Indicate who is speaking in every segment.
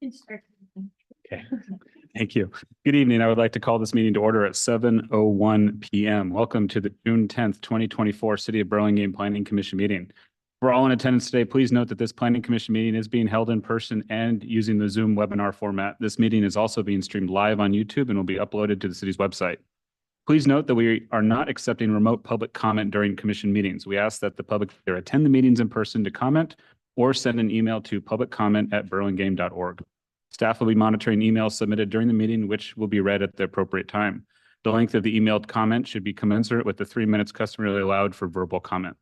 Speaker 1: Okay, thank you. Good evening. I would like to call this meeting to order at 7:01 p.m. Welcome to the June 10th, 2024 City of Burlingame Planning Commission meeting. For all in attendance today, please note that this Planning Commission meeting is being held in person and using the Zoom webinar format. This meeting is also being streamed live on YouTube and will be uploaded to the city's website. Please note that we are not accepting remote public comment during commission meetings. We ask that the public either attend the meetings in person to comment or send an email to publiccomment@burlingame.org. Staff will be monitoring emails submitted during the meeting, which will be read at the appropriate time. The length of the emailed comment should be commensurate with the 3 minutes customarily allowed for verbal comment.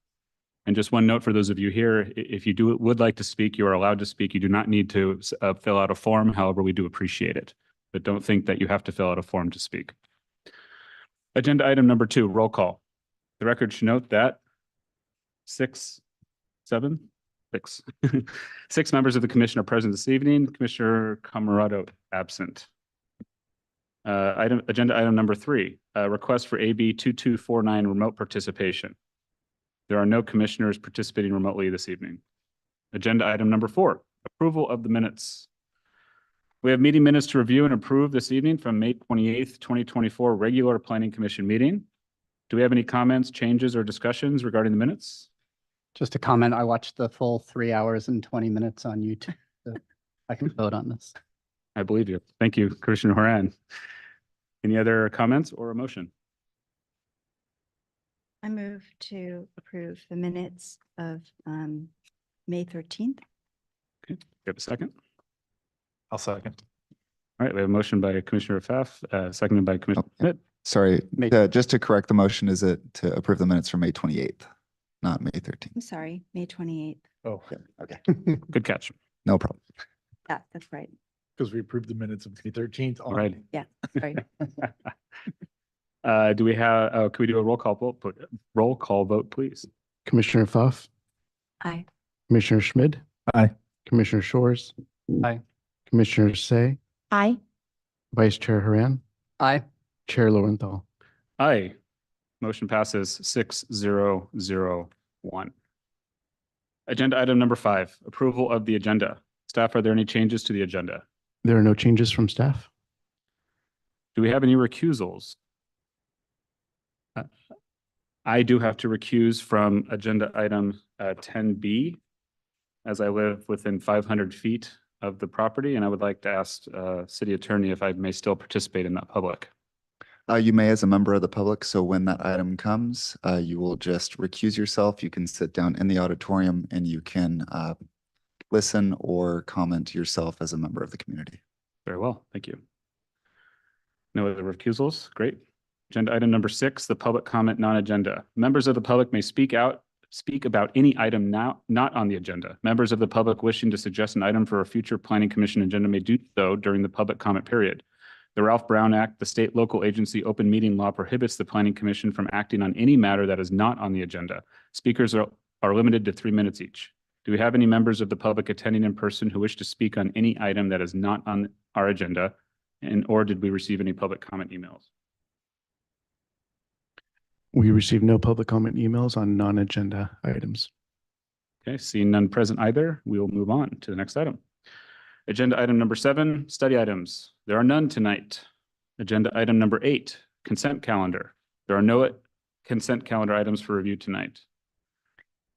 Speaker 1: And just one note for those of you here, if you would like to speak, you are allowed to speak. You do not need to fill out a form. However, we do appreciate it. But don't think that you have to fill out a form to speak. Agenda item number 2, roll call. The record should note that 6 members of the commission are present this evening. Commissioner Camarado absent. Agenda item number 3, request for AB 2249 remote participation. There are no commissioners participating remotely this evening. Agenda item number 4, approval of the minutes. We have meeting minutes to review and approve this evening from May 28th, 2024 regular Planning Commission meeting. Do we have any comments, changes, or discussions regarding the minutes?
Speaker 2: Just a comment, I watched the full 3 hours and 20 minutes on YouTube. So I can vote on this.
Speaker 1: I believe you. Thank you, Commissioner Horan. Any other comments or a motion?
Speaker 3: I move to approve the minutes of May 13th.
Speaker 1: Okay, you have a second?
Speaker 4: I'll second.
Speaker 1: All right, we have a motion by Commissioner Pfaff, seconded by Commissioner Schmidt.
Speaker 5: Sorry, just to correct the motion, is it to approve the minutes from May 28th, not May 13th?
Speaker 3: I'm sorry, May 28th.
Speaker 4: Oh,
Speaker 5: Okay,
Speaker 1: Good catch.
Speaker 5: no problem.
Speaker 3: Yeah, that's right.
Speaker 4: because we approved the minutes of May 13th.
Speaker 1: All right.
Speaker 3: Yeah, sorry.
Speaker 1: Do we have, can we do a roll call vote? Roll call vote, please.
Speaker 6: Commissioner Pfaff,
Speaker 3: Aye.
Speaker 6: Commissioner Schmid.
Speaker 4: Aye.
Speaker 6: Commissioner Shores.
Speaker 2: Aye.
Speaker 6: Commissioner Say,
Speaker 3: Aye.
Speaker 6: Vice Chair Haran,
Speaker 2: Aye.
Speaker 6: Chair Lowenthal.
Speaker 1: Aye. Motion passes 6-0-0-1. Agenda item number 5, approval of the agenda. Staff, are there any changes to the agenda?
Speaker 6: There are no changes from staff.
Speaker 1: Do we have any recusals? I do have to recuse from agenda item 10B as I live within 500 feet of the property, and I would like to ask City Attorney if I may still participate in that public.
Speaker 5: You may as a member of the public, so when that item comes, you will just recuse yourself. You can sit down in the auditorium and you can listen or comment yourself as a member of the community.
Speaker 1: Very well, thank you. No other recusals? Great. Agenda item number 6, the public comment non-agenda. Members of the public may speak about any item now not on the agenda. Members of the public wishing to suggest an item for a future Planning Commission agenda may do so during the public comment period. The Ralph Brown Act, the state local agency open meeting law prohibits the Planning Commission from acting on any matter that is not on the agenda. Speakers are limited to 3 minutes each. Do we have any members of the public attending in person who wish to speak on any item that is not on our agenda? Or did we receive any public comment emails?
Speaker 6: We received no public comment emails on non-agenda items.
Speaker 1: Okay, seeing none present either, we will move on to the next item. Agenda item number 7, study items. There are none tonight. Agenda item number 8, consent calendar. There are no consent calendar items for review tonight.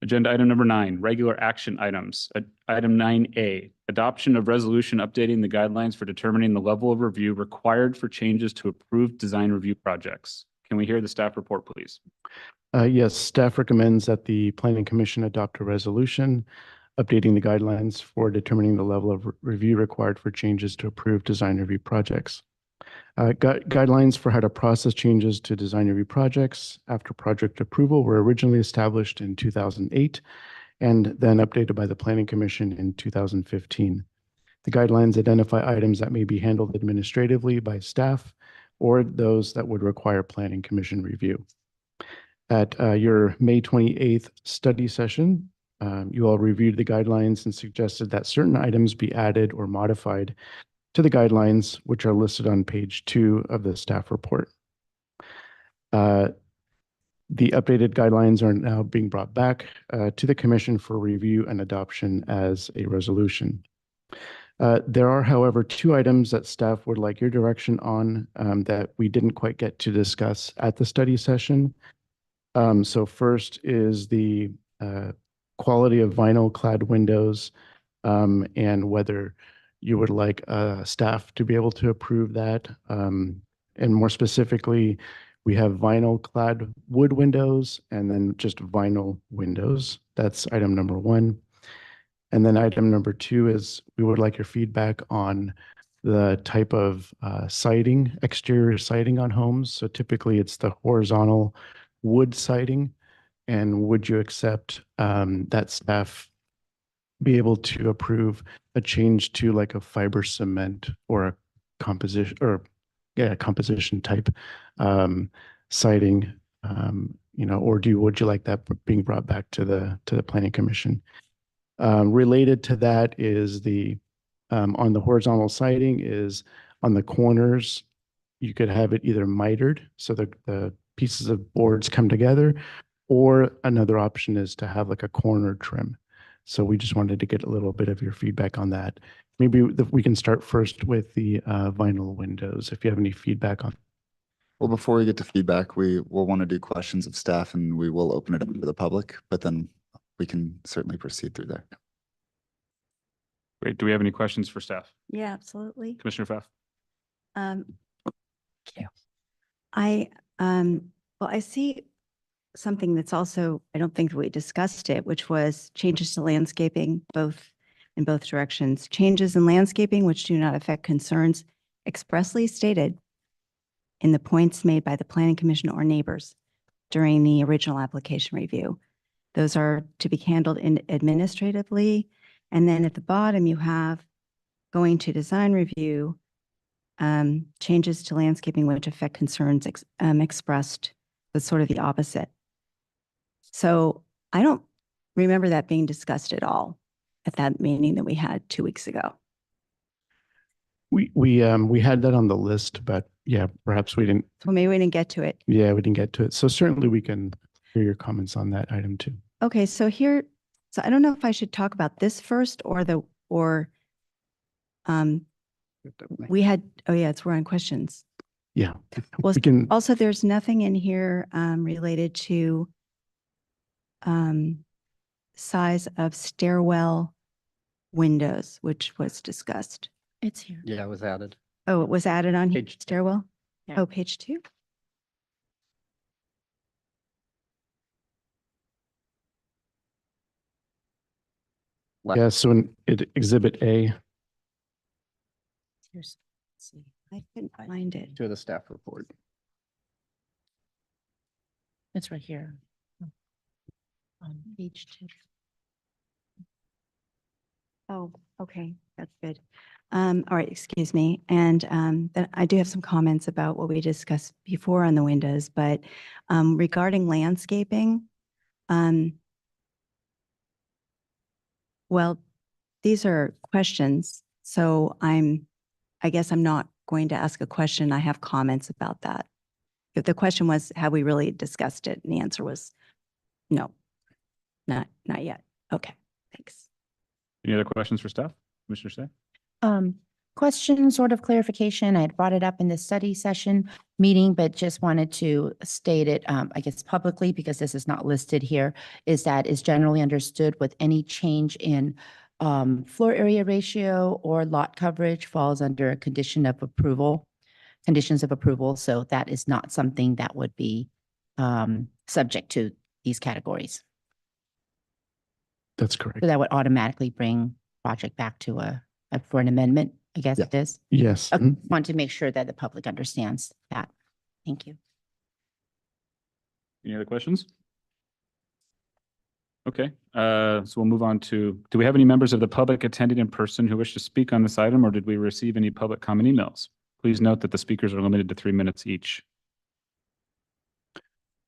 Speaker 1: Agenda item number 9, regular action items. Item 9A, adoption of resolution updating the guidelines for determining the level of review required for changes to approved design review projects. Can we hear the staff report, please?
Speaker 6: Yes, staff recommends that the Planning Commission adopt a resolution updating the guidelines for determining the level of review required for changes to approved design review projects. Guidelines for how to process changes to design review projects after project approval were originally established in 2008 and then updated by the Planning Commission in 2015. The guidelines identify items that may be handled administratively by staff or those that would require Planning Commission review. At your May 28th study session, you all reviewed the guidelines and suggested that certain items be added or modified to the guidelines, which are listed on page 2 of the staff report. The updated guidelines are now being brought back to the Commission for review and adoption as a resolution. There are, however, 2 items that staff would like your direction on that we didn't quite get to discuss at the study session. So first is the quality of vinyl clad windows and whether you would like staff to be able to approve that. And more specifically, we have vinyl clad wood windows and then just vinyl windows. That's item number 1. And then item number 2 is we would like your feedback on the type of siding, exterior siding on homes. So typically it's the horizontal wood siding. And would you accept that staff be able to approve a change to like a fiber cement or a composition composition type siding, or would you like that being brought back to the Planning Commission? Related to that is the on the horizontal siding is on the corners, you could have it either mitered, so the pieces of boards come together, or another option is to have like a corner trim. So we just wanted to get a little bit of your feedback on that. Maybe we can start first with the vinyl windows, if you have any feedback on.
Speaker 5: Well, before we get to feedback, we will want to do questions of staff and we will open it up to the public, but then we can certainly proceed through there.
Speaker 1: Great. Do we have any questions for staff?
Speaker 3: Yeah, absolutely.
Speaker 1: Commissioner Pfaff?
Speaker 3: I see something that's also, I don't think we discussed it, which was changes to landscaping, in both directions. Changes in landscaping which do not affect concerns expressly stated in the points made by the Planning Commission or neighbors during the original application review. Those are to be handled administratively. And then at the bottom, you have going to design review, changes to landscaping which affect concerns expressed. That's sort of the opposite. So I don't remember that being discussed at all at that meeting that we had 2 weeks ago.
Speaker 6: We had that on the list, but yeah, perhaps we didn't.
Speaker 3: So maybe we didn't get to it.
Speaker 6: Yeah, we didn't get to it. So certainly we can hear your comments on that item too.
Speaker 3: Okay, so I don't know if I should talk about this first we had, we're on questions.
Speaker 6: Yeah,
Speaker 3: Well,
Speaker 6: we can.
Speaker 3: also there's nothing in here related to size of stairwell windows, which was discussed.
Speaker 7: It's here.
Speaker 2: Yeah, it was added.
Speaker 3: Oh, it was added on here,
Speaker 2: Page 2.
Speaker 3: stairwell?
Speaker 7: Yeah.
Speaker 3: Oh, page 2?
Speaker 6: Yeah, so in Exhibit A,
Speaker 7: Here's, let's see.
Speaker 3: I couldn't find it.
Speaker 2: To the staff report.
Speaker 7: It's right here. On page 2.
Speaker 3: Oh, okay, that's good. All right, excuse me. And then I do have some comments about what we discussed before on the windows, but regarding landscaping, well, these are questions, so I guess I'm not going to ask a question. I have comments about that. If the question was, have we really discussed it? And the answer was no, not yet. Okay, thanks.
Speaker 1: Any other questions for staff? Commissioner Say?
Speaker 7: Question, sort of clarification. I had brought it up in the study session meeting, but just wanted to state it, I guess publicly, because this is not listed here, is that is generally understood with any change in floor area ratio or lot coverage falls under a condition of approval, conditions of approval. So that is not something that would be subject to these categories.
Speaker 6: That's correct.
Speaker 7: So that would automatically bring project back to for an amendment, I guess
Speaker 5: Yeah.
Speaker 7: it is.
Speaker 6: Yes.
Speaker 7: I want to make sure that the public understands that. Thank you.
Speaker 1: Any other questions? Okay, so we'll move on to, do we have any members of the public attending in person who wish to speak on this item, or did we receive any public comment emails? Please note that the speakers are limited to 3 minutes each.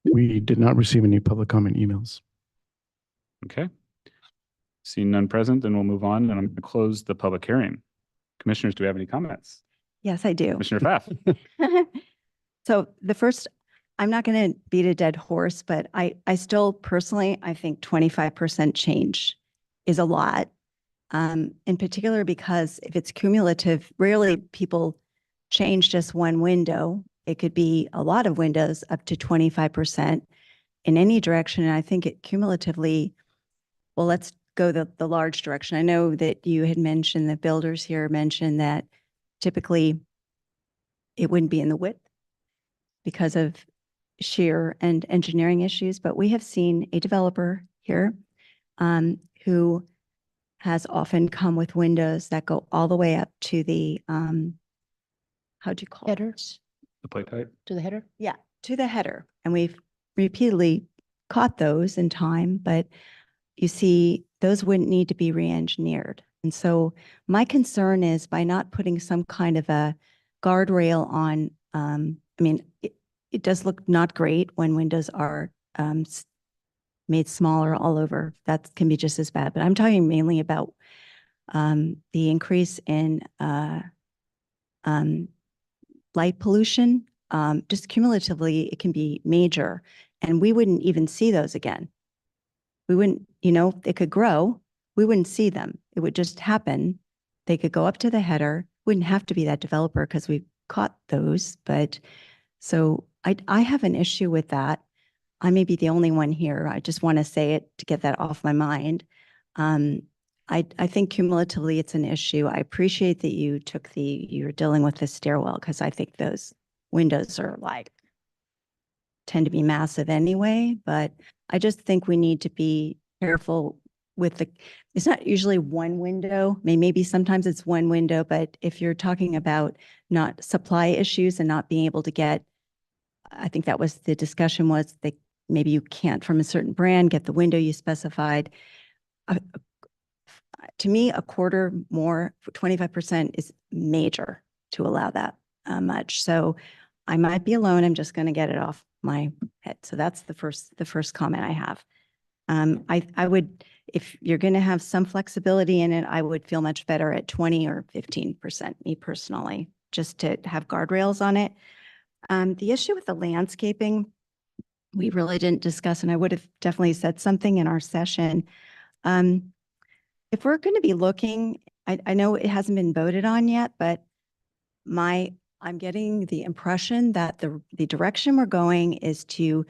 Speaker 6: We did not receive any public comment emails.
Speaker 1: Okay. Seeing none present, then we'll move on, and I'm going to close the public hearing. Commissioners, do we have any comments?
Speaker 3: Yes, I do.
Speaker 1: Commissioner Pfaff?
Speaker 3: So the first, I'm not going to beat a dead horse, but I still personally, I think 25% change is a lot. In particular, because if it's cumulative, rarely people change just one window. It could be a lot of windows, up to 25% in any direction. And I think it cumulatively, well, let's go the large direction. I know that you had mentioned, the builders here mentioned that typically it wouldn't be in the width because of shear and engineering issues, but we have seen a developer here who has often come with windows that go all the way up to the, how do you call it?
Speaker 7: Headers
Speaker 1: The plate height?
Speaker 7: to the header?
Speaker 3: Yeah, to the header. And we've repeatedly caught those in time, but you see, those wouldn't need to be re-engineered. And so my concern is by not putting some kind of a guardrail on, I mean, it does look not great when windows are made smaller all over. That can be just as bad, but I'm talking mainly about the increase in light pollution. Just cumulatively, it can be major, and we wouldn't even see those again. We wouldn't, you know, they could grow. We wouldn't see them. It would just happen. They could go up to the header. Wouldn't have to be that developer because we've caught those. But so I have an issue with that. I may be the only one here. I just want to say it to get that off my mind. I think cumulatively it's an issue. I appreciate that you're dealing with the stairwell because I think those windows are tend to be massive anyway, but I just think we need to be careful with it's not usually one window. Maybe sometimes it's one window, but if you're talking about not supply issues and not being able to get, I think that was the discussion was that maybe you can't from a certain brand get the window you specified. To me, a quarter more, 25% is major to allow that much. So I might be alone. I'm just going to get it off my head. So that's the first comment I have. I would, if you're going to have some flexibility in it, I would feel much better at 20 or 15%, me personally, just to have guardrails on it. The issue with the landscaping, we really didn't discuss, and I would have definitely said something in our session. If we're going to be looking, I know it hasn't been voted on yet, but I'm getting the impression that the direction we're going is to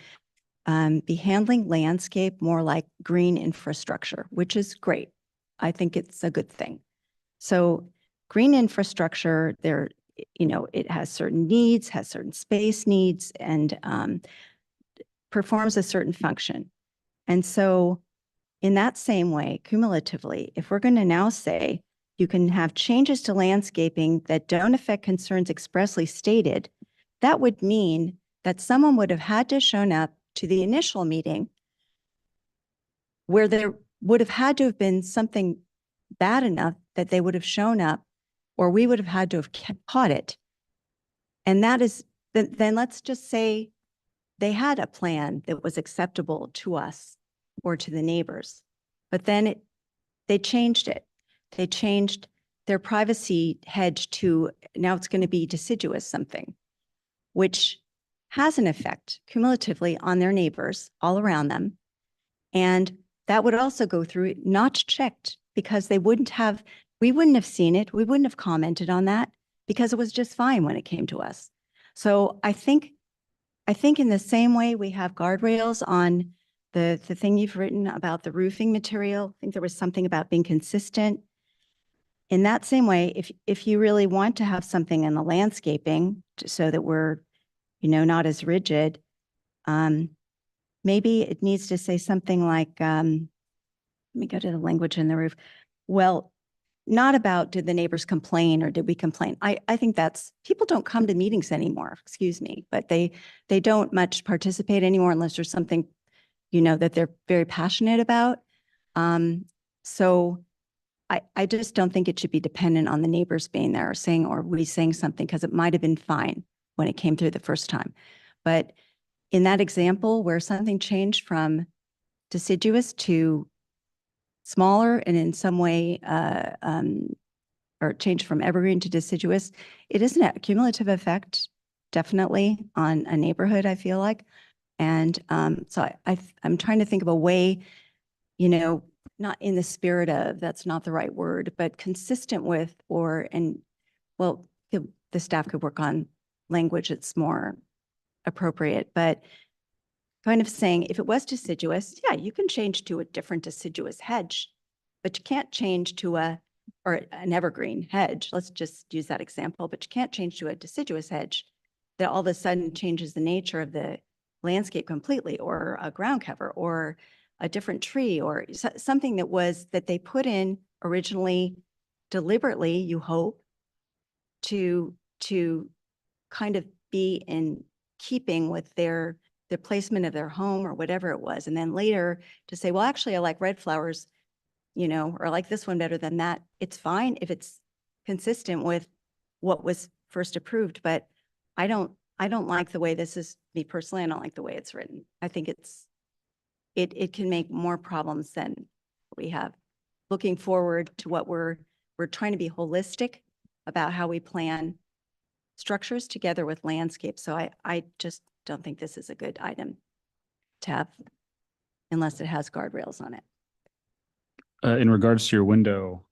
Speaker 3: be handling landscape more like green infrastructure, which is great. I think it's a good thing. So green infrastructure, it has certain needs, has certain space needs, and performs a certain function. And so in that same way, cumulatively, if we're going to now say you can have changes to landscaping that don't affect concerns expressly stated, that would mean that someone would have had to shown up to the initial meeting where there would have had to have been something bad enough that they would have shown up, or we would have had to have caught it. And that is, then let's just say they had a plan that was acceptable to us or to the neighbors, but then they changed it. They changed their privacy hedge to now it's going to be deciduous something, which has an effect cumulatively on their neighbors all around them. And that would also go through not checked because they wouldn't have we wouldn't have seen it. We wouldn't have commented on that because it was just fine when it came to us. So I think in the same way we have guardrails on the thing you've written about the roofing material, I think there was something about being consistent. In that same way, if you really want to have something in the landscaping so that we're, not as rigid, maybe it needs to say something like, let me go to the language in the roof. Well, not about did the neighbors complain or did we complain? I think people don't come to meetings anymore, excuse me, but they don't much participate anymore unless there's something, that they're very passionate about. So I just don't think it should be dependent on the neighbors being there or we saying something because it might have been fine when it came through the first time. But in that example where something changed from deciduous to smaller and in some way, or changed from evergreen to deciduous, it is a cumulative effect, definitely on a neighborhood, I feel like. And so I'm trying to think of a way, not in the spirit of, that's not the right word, but consistent with, the staff could work on language that's more appropriate, but kind of saying if it was deciduous, yeah, you can change to a different deciduous hedge, but you can't change to an evergreen hedge. Let's just use that example, but you can't change to a deciduous hedge that all of a sudden changes the nature of the landscape completely, or a ground cover, or a different tree, or something that they put in originally deliberately, you hope, to kind of be in keeping with the placement of their home or whatever it was. And then later to say, well, actually, I like red flowers, or I like this one better than that. It's fine if it's consistent with what was first approved, but I don't like the way this is, me personally, I don't like the way it's written. I think it can make more problems than we have. Looking forward to what we're trying to be holistic about how we plan structures together with landscape. So I just don't think this is a good item to have unless it has guardrails on it.
Speaker 1: In regards to your window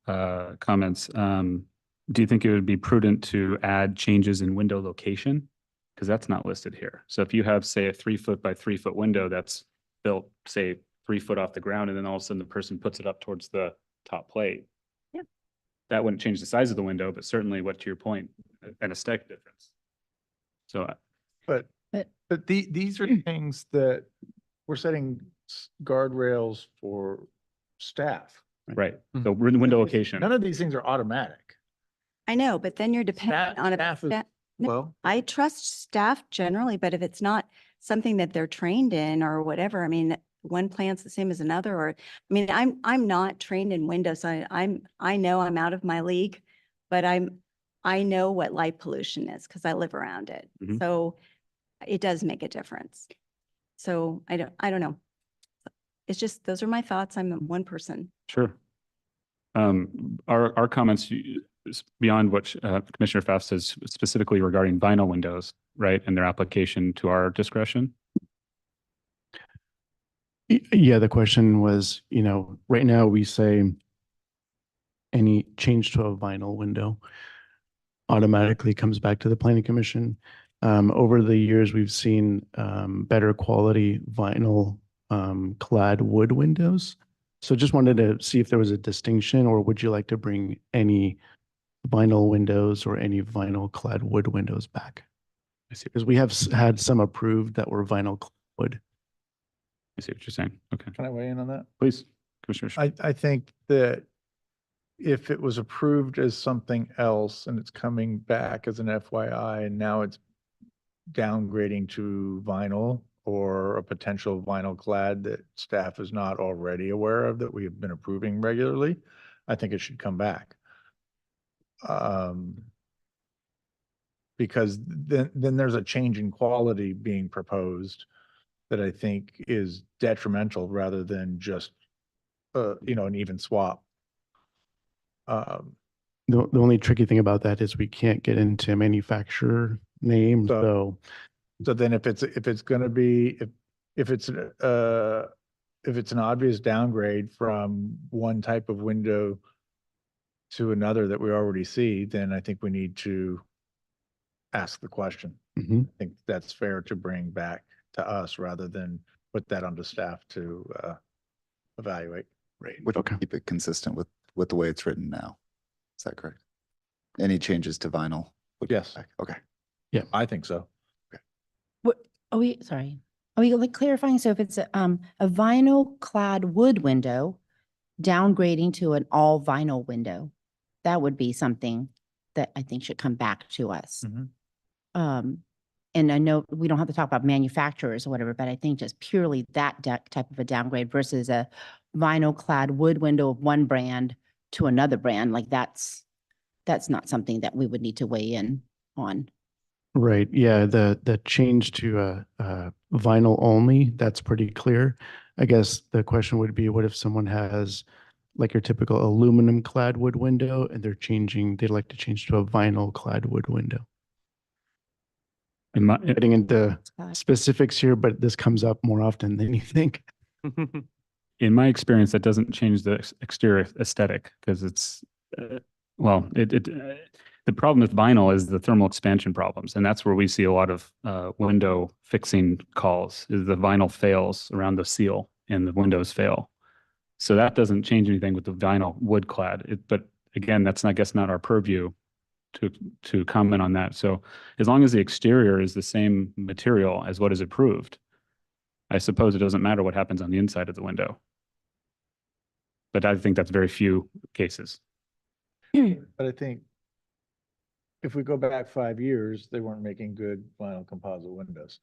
Speaker 1: comments, do you think it would be prudent to add changes in window location? Because that's not listed here. So if you have, say, a 3-foot by 3-foot window that's built, say, 3 foot off the ground, and then all of a sudden the person puts it up towards the top plate.
Speaker 3: Yeah.
Speaker 1: That wouldn't change the size of the window, but certainly what, to your point, an aesthetic difference. So
Speaker 4: But these are things that we're setting guardrails for staff.
Speaker 1: right, the window location.
Speaker 4: None of these things are automatic.
Speaker 3: I know, but then you're dependent on
Speaker 4: Staff is,
Speaker 3: No,
Speaker 4: well,
Speaker 3: I trust staff generally, but if it's not something that they're trained in or whatever, I mean, one plant's the same as another, or, I mean, I'm not trained in windows. I know I'm out of my league, but I know what light pollution is because I live around it.
Speaker 1: Mhm.
Speaker 3: So it does make a difference. So I don't know. It's just, those are my thoughts. I'm one person.
Speaker 1: Sure. Our comments beyond what Commissioner Pfaff says specifically regarding vinyl windows, right, and their application to our discretion.
Speaker 6: Yeah, the question was, right now we say any change to a vinyl window automatically comes back to the planning commission. Over the years, we've seen better quality vinyl clad wood windows. So just wanted to see if there was a distinction, or would you like to bring any vinyl windows or any vinyl clad wood windows back? I see, because we have had some approved that were vinyl wood.
Speaker 1: I see what you're saying. Okay,
Speaker 4: can I weigh in on that?
Speaker 1: please, Commissioner.
Speaker 4: I think that if it was approved as something else and it's coming back as an FYI and now it's downgrading to vinyl or a potential vinyl clad that staff is not already aware of that we have been approving regularly, I think it should come back. Because then there's a change in quality being proposed that I think is detrimental rather than just, an even swap.
Speaker 6: The only tricky thing about that is we can't get into manufacturer name,
Speaker 4: So then if it's gonna be, if it's an obvious downgrade from one type of window to another that we already see, then I think we need to ask the question.
Speaker 6: Mhm.
Speaker 4: I think that's fair to bring back to us rather than put that onto staff to evaluate.
Speaker 6: Right.
Speaker 5: Would
Speaker 6: Okay.
Speaker 5: keep it consistent with the way it's written now. Is that correct? Any changes to vinyl? would come
Speaker 4: Yes.
Speaker 5: back. Okay.
Speaker 4: I think so.
Speaker 7: What, are we, sorry, are we like clarifying? So if it's a vinyl clad wood window, downgrading to an all vinyl window, that would be something that I think should come back to us.
Speaker 4: Mhm.
Speaker 7: And I know we don't have to talk about manufacturers or whatever, but I think just purely that type of a downgrade versus a vinyl clad wood window of one brand to another brand, like that's not something that we would need to weigh in on.
Speaker 6: Right, yeah, the change to vinyl only, that's pretty clear. I guess the question would be, what if someone has like your typical aluminum clad wood window and they'd like to change to a vinyl clad wood window?
Speaker 1: In my,
Speaker 6: Getting into
Speaker 7: Scott?
Speaker 6: specifics here, but this comes up more often than you think.
Speaker 1: in my experience, that doesn't change the exterior aesthetic because it's, well, the problem with vinyl is the thermal expansion problems. And that's where we see a lot of window fixing calls is the vinyl fails around the seal and the windows fail. So that doesn't change anything with the vinyl wood clad. But again, that's not, I guess, not our purview to comment on that. So as long as the exterior is the same material as what is approved, I suppose it doesn't matter what happens on the inside of the window. But I think that's very few cases.
Speaker 4: But I think if we go back 5 years, they weren't making good vinyl composite windows.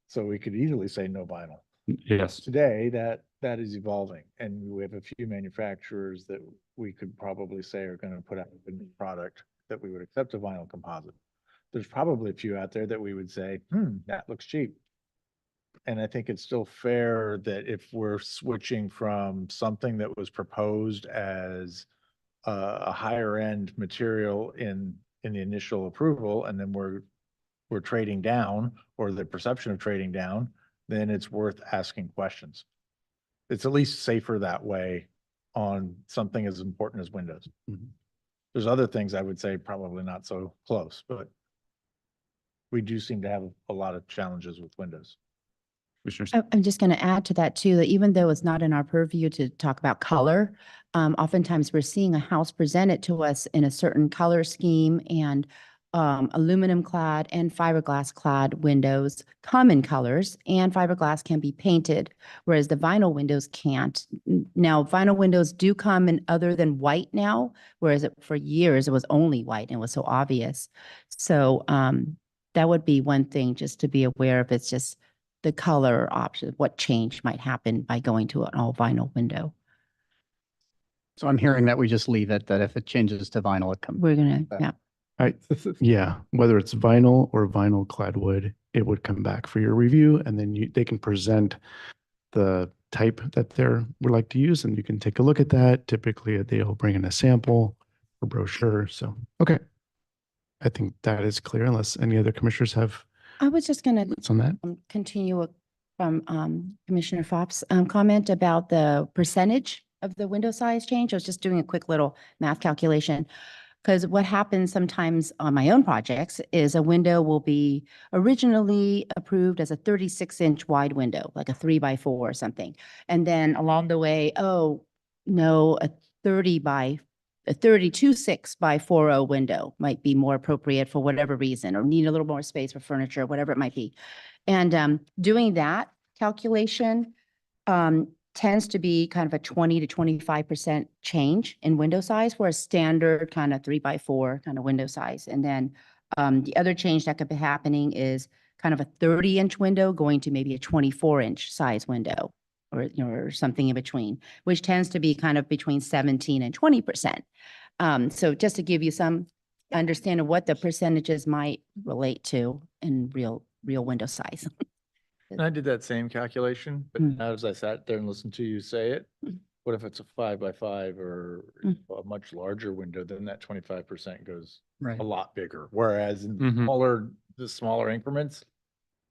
Speaker 4: So we could easily say no vinyl.
Speaker 1: Yes.
Speaker 4: Today, that is evolving, and we have a few manufacturers that we could probably say are gonna put out a new product that we would accept a vinyl composite. There's probably a few out there that we would say, that looks cheap. And I think it's still fair that if we're switching from something that was proposed as a higher end material in the initial approval, and then we're trading down, or the perception of trading down, then it's worth asking questions. It's at least safer that way on something as important as windows.
Speaker 6: Mhm.
Speaker 4: There's other things I would say probably not so close, but we do seem to have a lot of challenges with windows.
Speaker 1: Commissioner,
Speaker 7: I'm just going to add to that too, that even though it's not in our purview to talk about color, oftentimes we're seeing a house presented to us in a certain color scheme and aluminum clad and fiberglass clad windows come in colors, and fiberglass can be painted, whereas the vinyl windows can't. Now, vinyl windows do come in other than white now, whereas for years it was only white and was so obvious. So that would be one thing just to be aware of. It's just the color option, what change might happen by going to an all vinyl window.
Speaker 2: So I'm hearing that we just leave it, that if it changes to vinyl, it comes.
Speaker 7: We're gonna,
Speaker 2: back.
Speaker 7: yeah.
Speaker 6: Yeah, whether it's vinyl or vinyl clad wood, it would come back for your review, and then they can present the type that would like to use, and you can take a look at that. Typically, they'll bring in a sample or brochure. So, okay. I think that is clear, unless any other commissioners have
Speaker 7: I was just gonna
Speaker 6: thoughts on that.
Speaker 7: continue from Commissioner Fopp's comment about the percentage of the window size change. I was just doing a quick little math calculation. Because what happens sometimes on my own projects is a window will be originally approved as a 36-inch wide window, like a 3x4 or something. And then along the way, oh, no, a 32.6 by 40 window might be more appropriate for whatever reason, or need a little more space for furniture, whatever it might be. And doing that calculation tends to be kind of a 20 to 25% change in window size for a standard kind of 3x4 kind of window size. And then the other change that could be happening is kind of a 30-inch window going to maybe a 24-inch size window, or, you know, or something in between, which tends to be kind of between 17 and 20%. So just to give you some understanding of what the percentages might relate to in real window size.
Speaker 4: And I did that same calculation, but
Speaker 7: Mm.
Speaker 4: now as I sat there and listened to you say it,
Speaker 7: Mm.
Speaker 4: what if it's a 5x5 or
Speaker 7: Mm.
Speaker 4: a much larger window, then that 25% goes
Speaker 2: Right.
Speaker 4: a lot bigger. Whereas in
Speaker 1: Mhm.
Speaker 4: the smaller increments,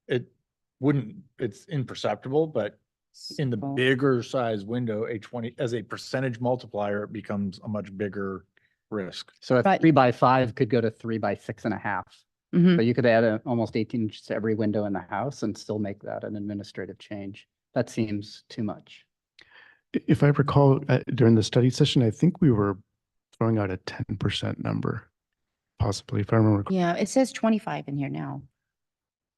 Speaker 4: it wouldn't, it's imperceptible, but in the
Speaker 7: Small.
Speaker 4: bigger size window, as a percentage multiplier, it becomes a much bigger risk.
Speaker 2: So a
Speaker 7: Right.
Speaker 2: 3x5 could go to 3x6.5.
Speaker 7: Mhm.
Speaker 2: So you could add almost 18 inches to every window in the house and still make that an administrative change. That seems too much.
Speaker 6: If I recall, during the study session, I think we were throwing out a 10% number, possibly, if I remember.
Speaker 7: Yeah, it says 25 in here now.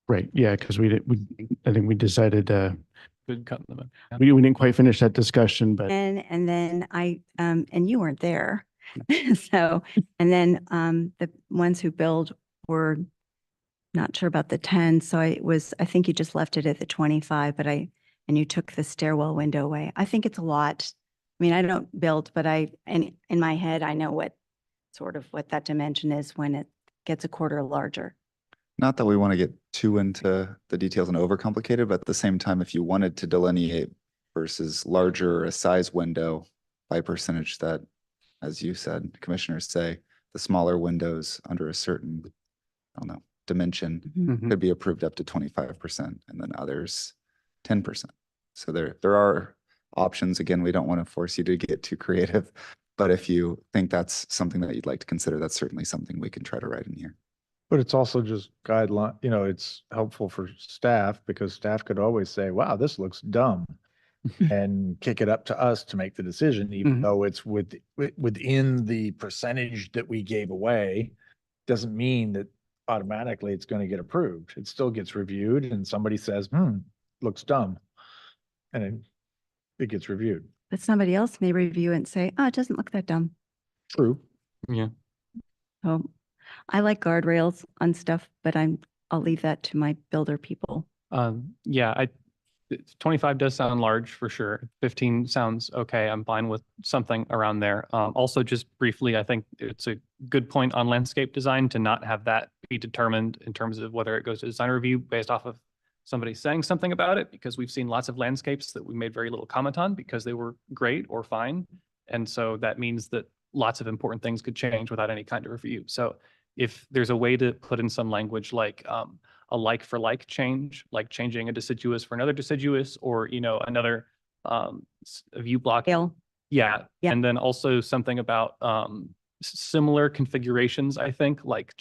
Speaker 6: Right, yeah, because I think we decided,
Speaker 8: Good cut limit. Yeah.
Speaker 6: we didn't quite finish that discussion, but
Speaker 3: And then and you weren't there. So, and then the ones who billed were not sure about the 10. So I think you just left it at the 25, and you took the stairwell window away. I think it's a lot. I mean, I don't build, but and in my head, I know what that dimension is when it gets a quarter larger.
Speaker 5: Not that we want to get too into the details and overcomplicated, but at the same time, if you wanted to delineate versus larger a size window by percentage that, as you said, commissioners say, the smaller windows under a certain, I don't know, dimension
Speaker 2: Mhm.
Speaker 5: could be approved up to 25% and then others 10%. So there are options. Again, we don't want to force you to get too creative, but if you think that's something that you'd like to consider, that's certainly something we can try to write in here.
Speaker 4: But it's also just guideline, it's helpful for staff because staff could always say, wow, this looks dumb. And kick it up to us to make the decision, even
Speaker 2: Mhm.
Speaker 4: though it's within the percentage that we gave away. Doesn't mean that automatically it's going to get approved. It still gets reviewed and somebody says, looks dumb. And it gets reviewed.
Speaker 3: But somebody else may review it and say, oh, it doesn't look that dumb.
Speaker 4: True.
Speaker 8: Yeah.
Speaker 3: So I like guardrails on stuff, but I'll leave that to my builder people.
Speaker 8: Yeah, 25 does sound large for sure. 15 sounds okay. I'm fine with something around there. Also, just briefly, I think it's a good point on landscape design to not have that be determined in terms of whether it goes to design review based off of somebody saying something about it, because we've seen lots of landscapes that we made very little comment on because they were great or fine. And so that means that lots of important things could change without any kind of review. So if there's a way to put in some language like a like for like change, like changing a deciduous for another deciduous, or another view block.
Speaker 3: Scale.
Speaker 8: Yeah.
Speaker 3: Yeah.
Speaker 8: And then also something about similar configurations, I think, like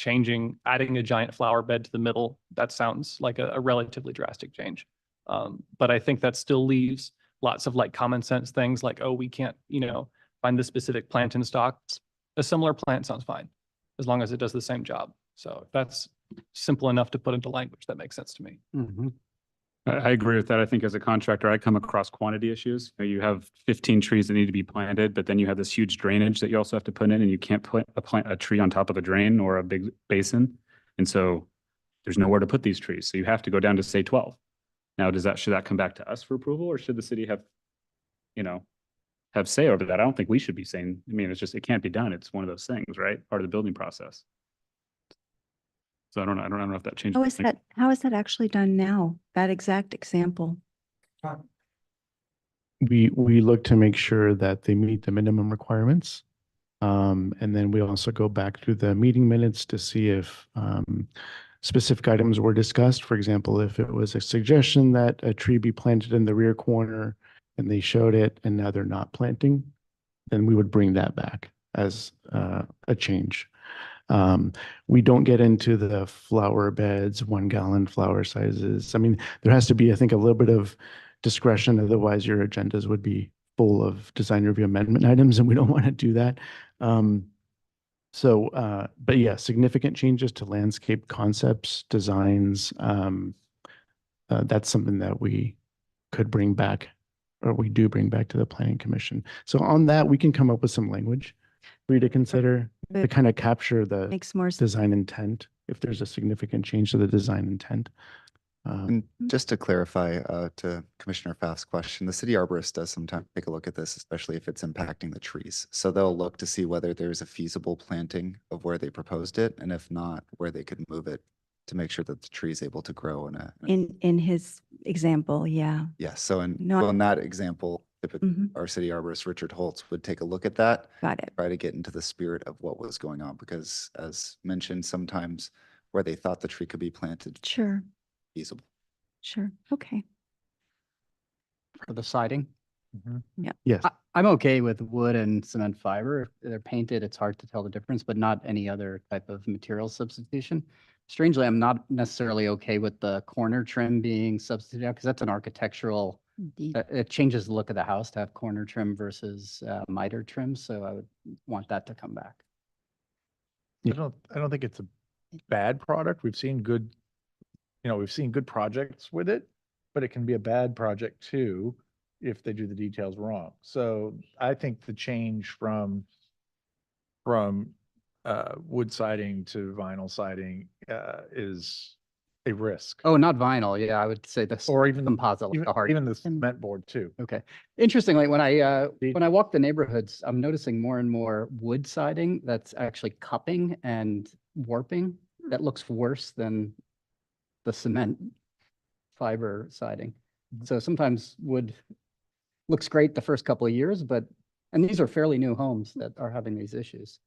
Speaker 8: adding a giant flower bed to the middle. That sounds like a relatively drastic change. But I think that still leaves lots of like common sense things like, oh, we can't, find the specific plant in stock. A similar plant sounds fine as long as it does the same job. So if that's simple enough to put into language, that makes sense to me.
Speaker 2: Mhm.
Speaker 1: I agree with that. I think as a contractor, I come across quantity issues. You have 15 trees that need to be planted, but then you have this huge drainage that you also have to put in, and you can't put a tree on top of a drain or a big basin. And so there's nowhere to put these trees. So you have to go down to say 12. Now, should that come back to us for approval, or should the city have say over that? I don't think we should be saying, it can't be done. It's one of those things, right? Part of the building process. So I don't know if that changes.
Speaker 3: How is that actually done now? That exact example?
Speaker 6: we look to make sure that they meet the minimum requirements. And then we also go back through the meeting minutes to see if specific items were discussed. For example, if it was a suggestion that a tree be planted in the rear corner and they showed it and now they're not planting, then we would bring that back as a change. We don't get into the flower beds, 1 gallon flower sizes. There has to be, I think, a little bit of discretion. Otherwise, your agendas would be full of design review amendment items, and we don't want to do that. But yeah, significant changes to landscape concepts, designs. That's something that we could bring back, or we do bring back to the Planning Commission. So on that, we can come up with some language for you to consider to
Speaker 3: But
Speaker 6: kind of capture the
Speaker 3: makes more sense.
Speaker 6: design intent, if there's a significant change to the design intent.
Speaker 5: And just to clarify, to Commissioner Pfaff's question, the city arborist does sometimes take a look at this, especially if it's impacting the trees. So they'll look to see whether there's a feasible planting of where they proposed it, and if not, where they could move it to make sure that the tree is able to grow
Speaker 3: In his example, yeah.
Speaker 5: Yes, so in
Speaker 3: No.
Speaker 5: that example,
Speaker 3: Mhm.
Speaker 5: our city arborist, Richard Holtz, would take a look at that,
Speaker 3: Got it.
Speaker 5: try to get into the spirit of what was going on, because as mentioned, sometimes where they thought the tree could be planted
Speaker 3: Sure,
Speaker 5: feasible.
Speaker 3: sure. Okay.
Speaker 2: For the siding.
Speaker 6: Yes.
Speaker 2: I'm okay with wood and cement fiber. If they're painted, it's hard to tell the difference, but not any other type of material substitution. Strangely, I'm not necessarily okay with the corner trim being substituted out because that's an architectural,
Speaker 7: Indeed.
Speaker 2: it changes the look of the house to have corner trim versus miter trim. So I would want that to come back.
Speaker 4: I don't think it's a bad product. We've seen good, we've seen good projects with it, but it can be a bad project too if they do the details wrong. So I think the change from wood siding to vinyl siding is a risk.
Speaker 2: Oh, not vinyl. Yeah, I would say this.
Speaker 4: Or even
Speaker 2: composite, like the hard.
Speaker 4: even the cement board too.
Speaker 2: Okay. Interestingly, when I walk the neighborhoods, I'm noticing more and more wood siding that's actually cupping and warping. That looks worse than the cement fiber siding. So sometimes wood looks great the first couple of years, and these are fairly new homes that are having these issues.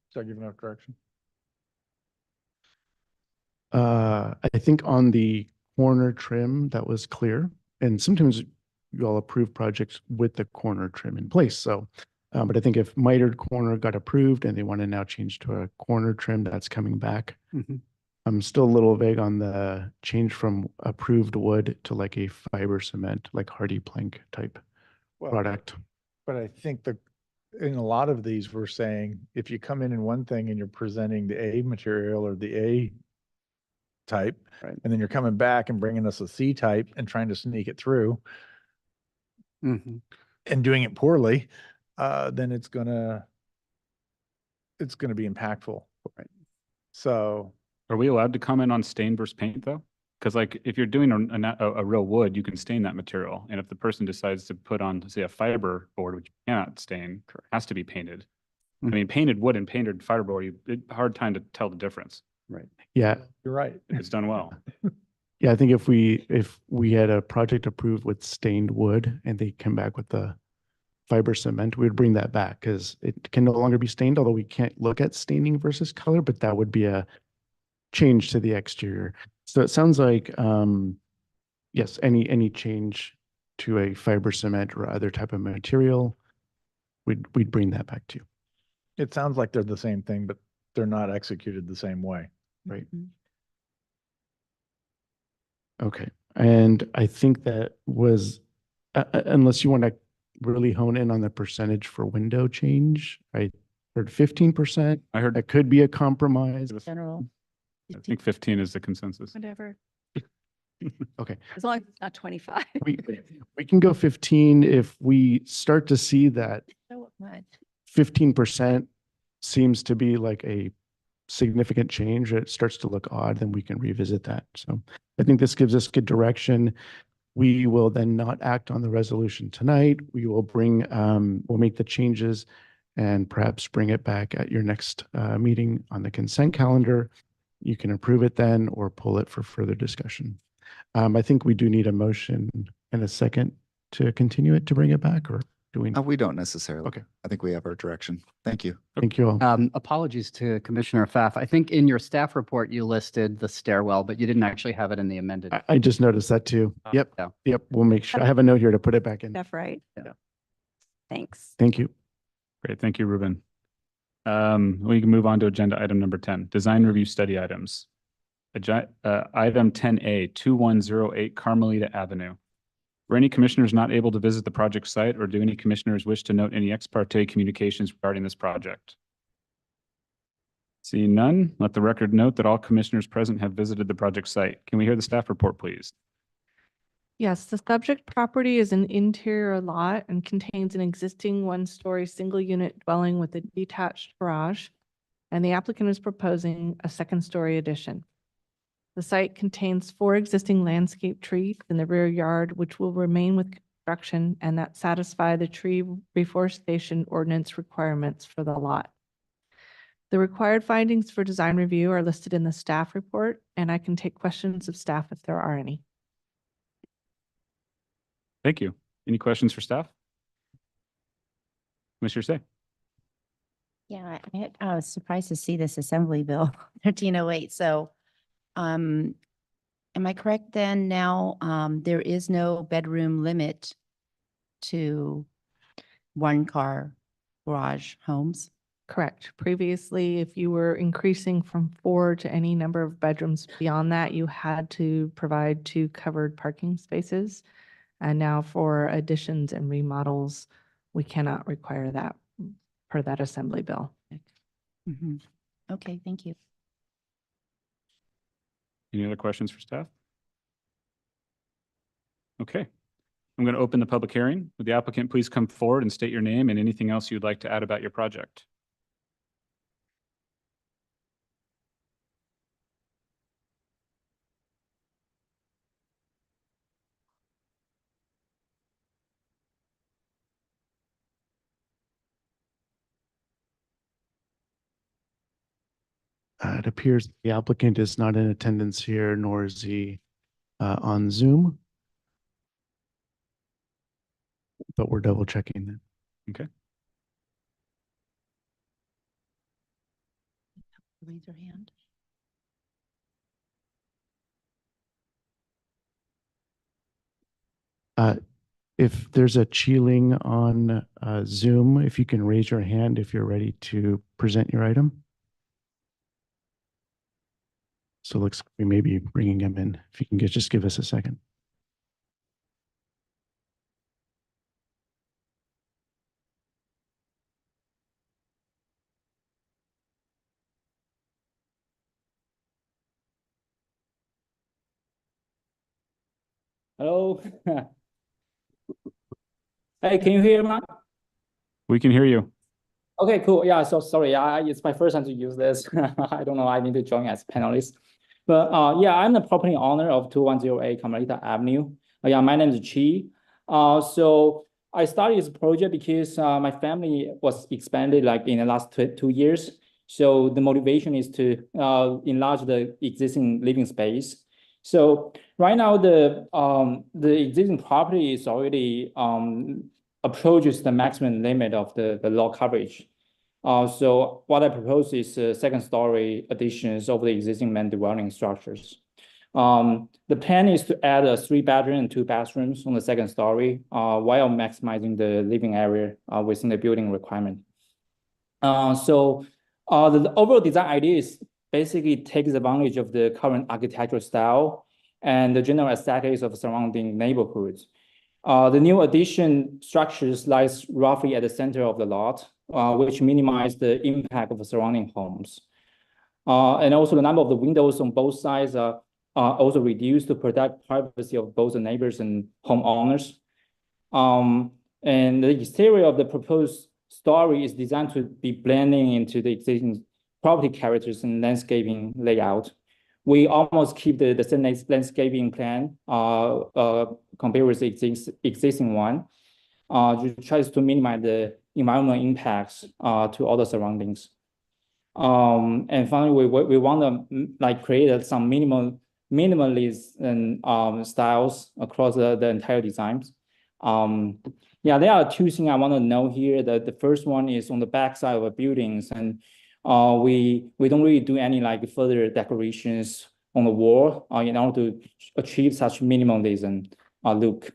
Speaker 4: Start giving out direction.
Speaker 6: I think on the corner trim, that was clear. And sometimes you all approve projects with the corner trim in place. So, but I think if mitered corner got approved and they want to now change to a corner trim, that's coming back.
Speaker 2: Mhm.
Speaker 6: I'm still a little vague on the change from approved wood to like a fiber cement, like hardy plank type
Speaker 4: Well,
Speaker 6: product.
Speaker 4: but I think in a lot of these, we're saying, if you come in one thing and you're presenting the A material or the A type,
Speaker 2: Right.
Speaker 4: and then you're coming back and bringing us a C type and trying to sneak it through
Speaker 2: Mhm.
Speaker 4: and doing it poorly, then it's gonna be impactful.
Speaker 2: Right.
Speaker 4: So,
Speaker 1: Are we allowed to comment on stain versus paint though? Because like if you're doing a real wood, you can stain that material. And if the person decides to put on, say, a fiber board, which you cannot stain, has to be painted. I
Speaker 2: Mhm.
Speaker 1: mean, painted wood and painted fiberboard, hard time to tell the difference.
Speaker 2: Right.
Speaker 6: Yeah.
Speaker 4: you're right.
Speaker 1: If it's done well.
Speaker 6: Yeah, I think if we had a project approved with stained wood and they come back with the fiber cement, we'd bring that back because it can no longer be stained, although we can't look at staining versus color, but that would be a change to the exterior. So it sounds like, yes, any change to a fiber cement or other type of material, we'd bring that back to you.
Speaker 4: It sounds like they're the same thing, but they're not executed the same way.
Speaker 6: Right. Okay. And I think that was, unless you want to really hone in on the percentage for window change, I heard 15%.
Speaker 1: I heard,
Speaker 6: That could be a compromise.
Speaker 7: General.
Speaker 1: I think 15 is the consensus.
Speaker 3: Whatever.
Speaker 6: Okay.
Speaker 3: As long as it's not 25.
Speaker 6: We can go 15 if we start to see that
Speaker 7: So much.
Speaker 6: 15% seems to be like a significant change. It starts to look odd, then we can revisit that. So I think this gives us good direction. We will then not act on the resolution tonight. We will we'll make the changes and perhaps bring it back at your next meeting on the consent calendar. You can approve it then or pull it for further discussion. I think we do need a motion and a second to continue it, to bring it back, or do we?
Speaker 5: We don't necessarily.
Speaker 6: Okay.
Speaker 5: I think we have our direction. Thank you.
Speaker 6: Thank you all.
Speaker 2: Apologies to Commissioner Pfaff. I think in your staff report, you listed the stairwell, but you didn't actually have it in the amended.
Speaker 6: I just noticed that too. Yep.
Speaker 2: Yeah.
Speaker 6: Yep. We'll make sure. I have a note here to put it back in.
Speaker 3: That's right.
Speaker 2: Yeah.
Speaker 3: Thanks.
Speaker 6: Thank you.
Speaker 1: Great. Thank you, Ruben. We can move on to agenda item number 10, design review study items. Item 10A, 2108 Carmelita Avenue. Were any commissioners not able to visit the project site, or do any commissioners wish to note any ex parte communications regarding this project? Seeing none, let the record note that all commissioners present have visited the project site. Can we hear the staff report, please?
Speaker 9: Yes, the subject property is an interior lot and contains an existing one-story single-unit dwelling with a detached garage, and the applicant is proposing a second-story addition. The site contains 4 existing landscape trees in the rear yard, which will remain with construction and that satisfy the tree reforestation ordinance requirements for the lot. The required findings for design review are listed in the staff report, and I can take questions of staff if there are any.
Speaker 1: Thank you. Any questions for staff? Commissioner Say.
Speaker 7: Yeah, I was surprised to see this Assembly Bill 1308. So, am I correct then now? There is no bedroom limit to one-car garage homes?
Speaker 9: Correct. Previously, if you were increasing from 4 to any number of bedrooms beyond that, you had to provide 2 covered parking spaces. And now for additions and remodels, we cannot require that per that assembly bill.
Speaker 7: Mhm. Okay, thank you.
Speaker 1: Any other questions for staff? Okay. I'm going to open the public hearing. Would the applicant please come forward and state your name and anything else you'd like to add about your project?
Speaker 6: It appears the applicant is not in attendance here, nor is he on Zoom. But we're double checking that.
Speaker 1: Okay.
Speaker 7: Raise your hand.
Speaker 6: If there's a Qi-Ling on Zoom, if you can raise your hand if you're ready to present your item. So it looks like we may be bringing him in. If you can just give us a second.
Speaker 10: Hello. Hey, can you hear me?
Speaker 1: We can hear you.
Speaker 10: Okay, cool. Yeah, so sorry, it's my first time to use this. I don't know, I need to join as panelist. But yeah, I'm the property owner of 2108 Carmelita Avenue. Yeah, my name is Chi. So I started this project because my family was expanded like in the last 2 years. So the motivation is to enlarge the existing living space. So right now the existing property is already approaches the maximum limit of the lot coverage. So what I propose is second story additions over the existing main dwelling structures. The plan is to add a 3-bedroom and 2 bathrooms on the second story while maximizing the living area within the building requirement. So the overall design idea is basically takes advantage of the current architectural style and the general aesthetics of surrounding neighborhoods. The new addition structures lies roughly at the center of the lot, which minimize the impact of the surrounding homes. And also the number of the windows on both sides are also reduced to protect privacy of both the neighbors and homeowners. And the exterior of the proposed story is designed to be blending into the existing property characters and landscaping layout. We almost keep the same landscaping plan compared with the existing one, which tries to minimize the environmental impacts to other surroundings. And finally, we want to like create some minimalist and styles across the entire designs. Yeah, there are 2 things I want to know here. The first one is on the back side of the buildings, and we don't really do any like further decorations on the wall in order to achieve such minimalism look.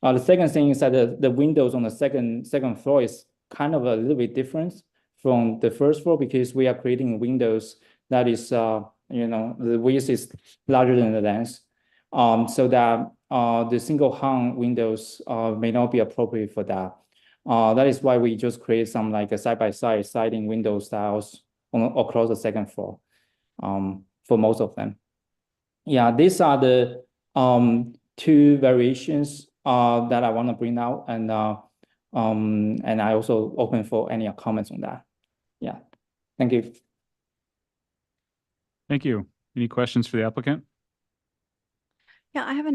Speaker 10: The second thing is that the windows on the second floor is kind of a little bit different from the first floor because we are creating windows that is, you know, the width is larger than the length, so that the single hung windows may not be appropriate for that. That is why we just create some like a side-by-side sliding window styles across the second floor for most of them. Yeah, these are the 2 variations that I want to bring out, and I also open for any comments on that. Yeah, thank you.
Speaker 1: Thank you. Any questions for the applicant?
Speaker 3: Yeah, I have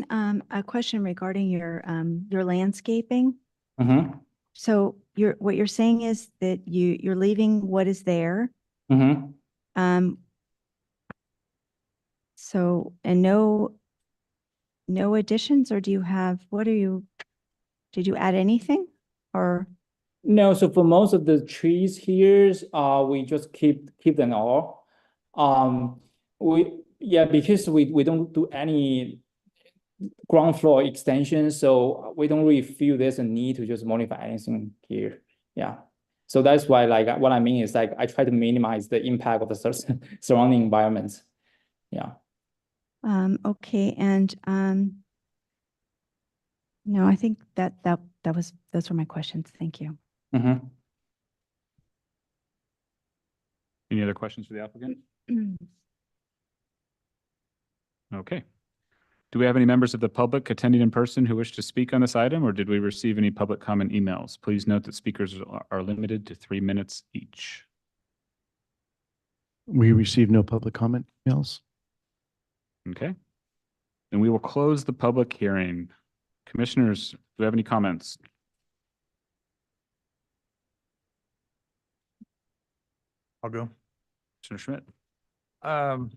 Speaker 3: a question regarding your landscaping.
Speaker 10: Mm-hmm.
Speaker 3: So what you're saying is that you're leaving what is there.
Speaker 10: Mm-hmm.
Speaker 3: So, and no additions, or do you have, did you add anything or?
Speaker 10: No, so for most of the trees here, we just keep them all. Because we don't do any ground floor extension, so we don't really feel there's a need to just modify anything here. Yeah. So that's why, like, what I mean is like, I try to minimize the impact of the surrounding environments. Yeah.
Speaker 3: Okay, and, no, I think those were my questions. Thank you.
Speaker 10: Mhm.
Speaker 1: Any other questions for the applicant? Okay. Do we have any members of the public attending in person who wish to speak on this item, or did we receive any public comment emails? Please note that speakers are limited to 3 minutes each.
Speaker 6: We received no public comment emails.
Speaker 1: Okay. Then we will close the public hearing. Commissioners, do we have any comments?
Speaker 4: I'll go.
Speaker 1: Commissioner Schmidt?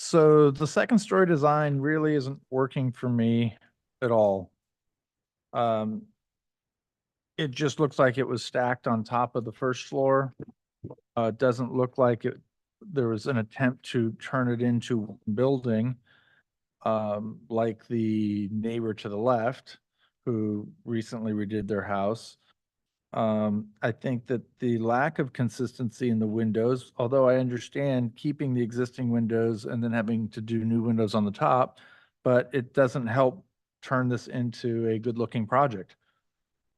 Speaker 4: So the second story design really isn't working for me at all. It just looks like it was stacked on top of the first floor. It doesn't look like there was an attempt to turn it into one building, like the neighbor to the left, who recently redid their house. I think that the lack of consistency in the windows, although I understand keeping the existing windows and then having to do new windows on the top, but it doesn't help turn this into a good-looking project.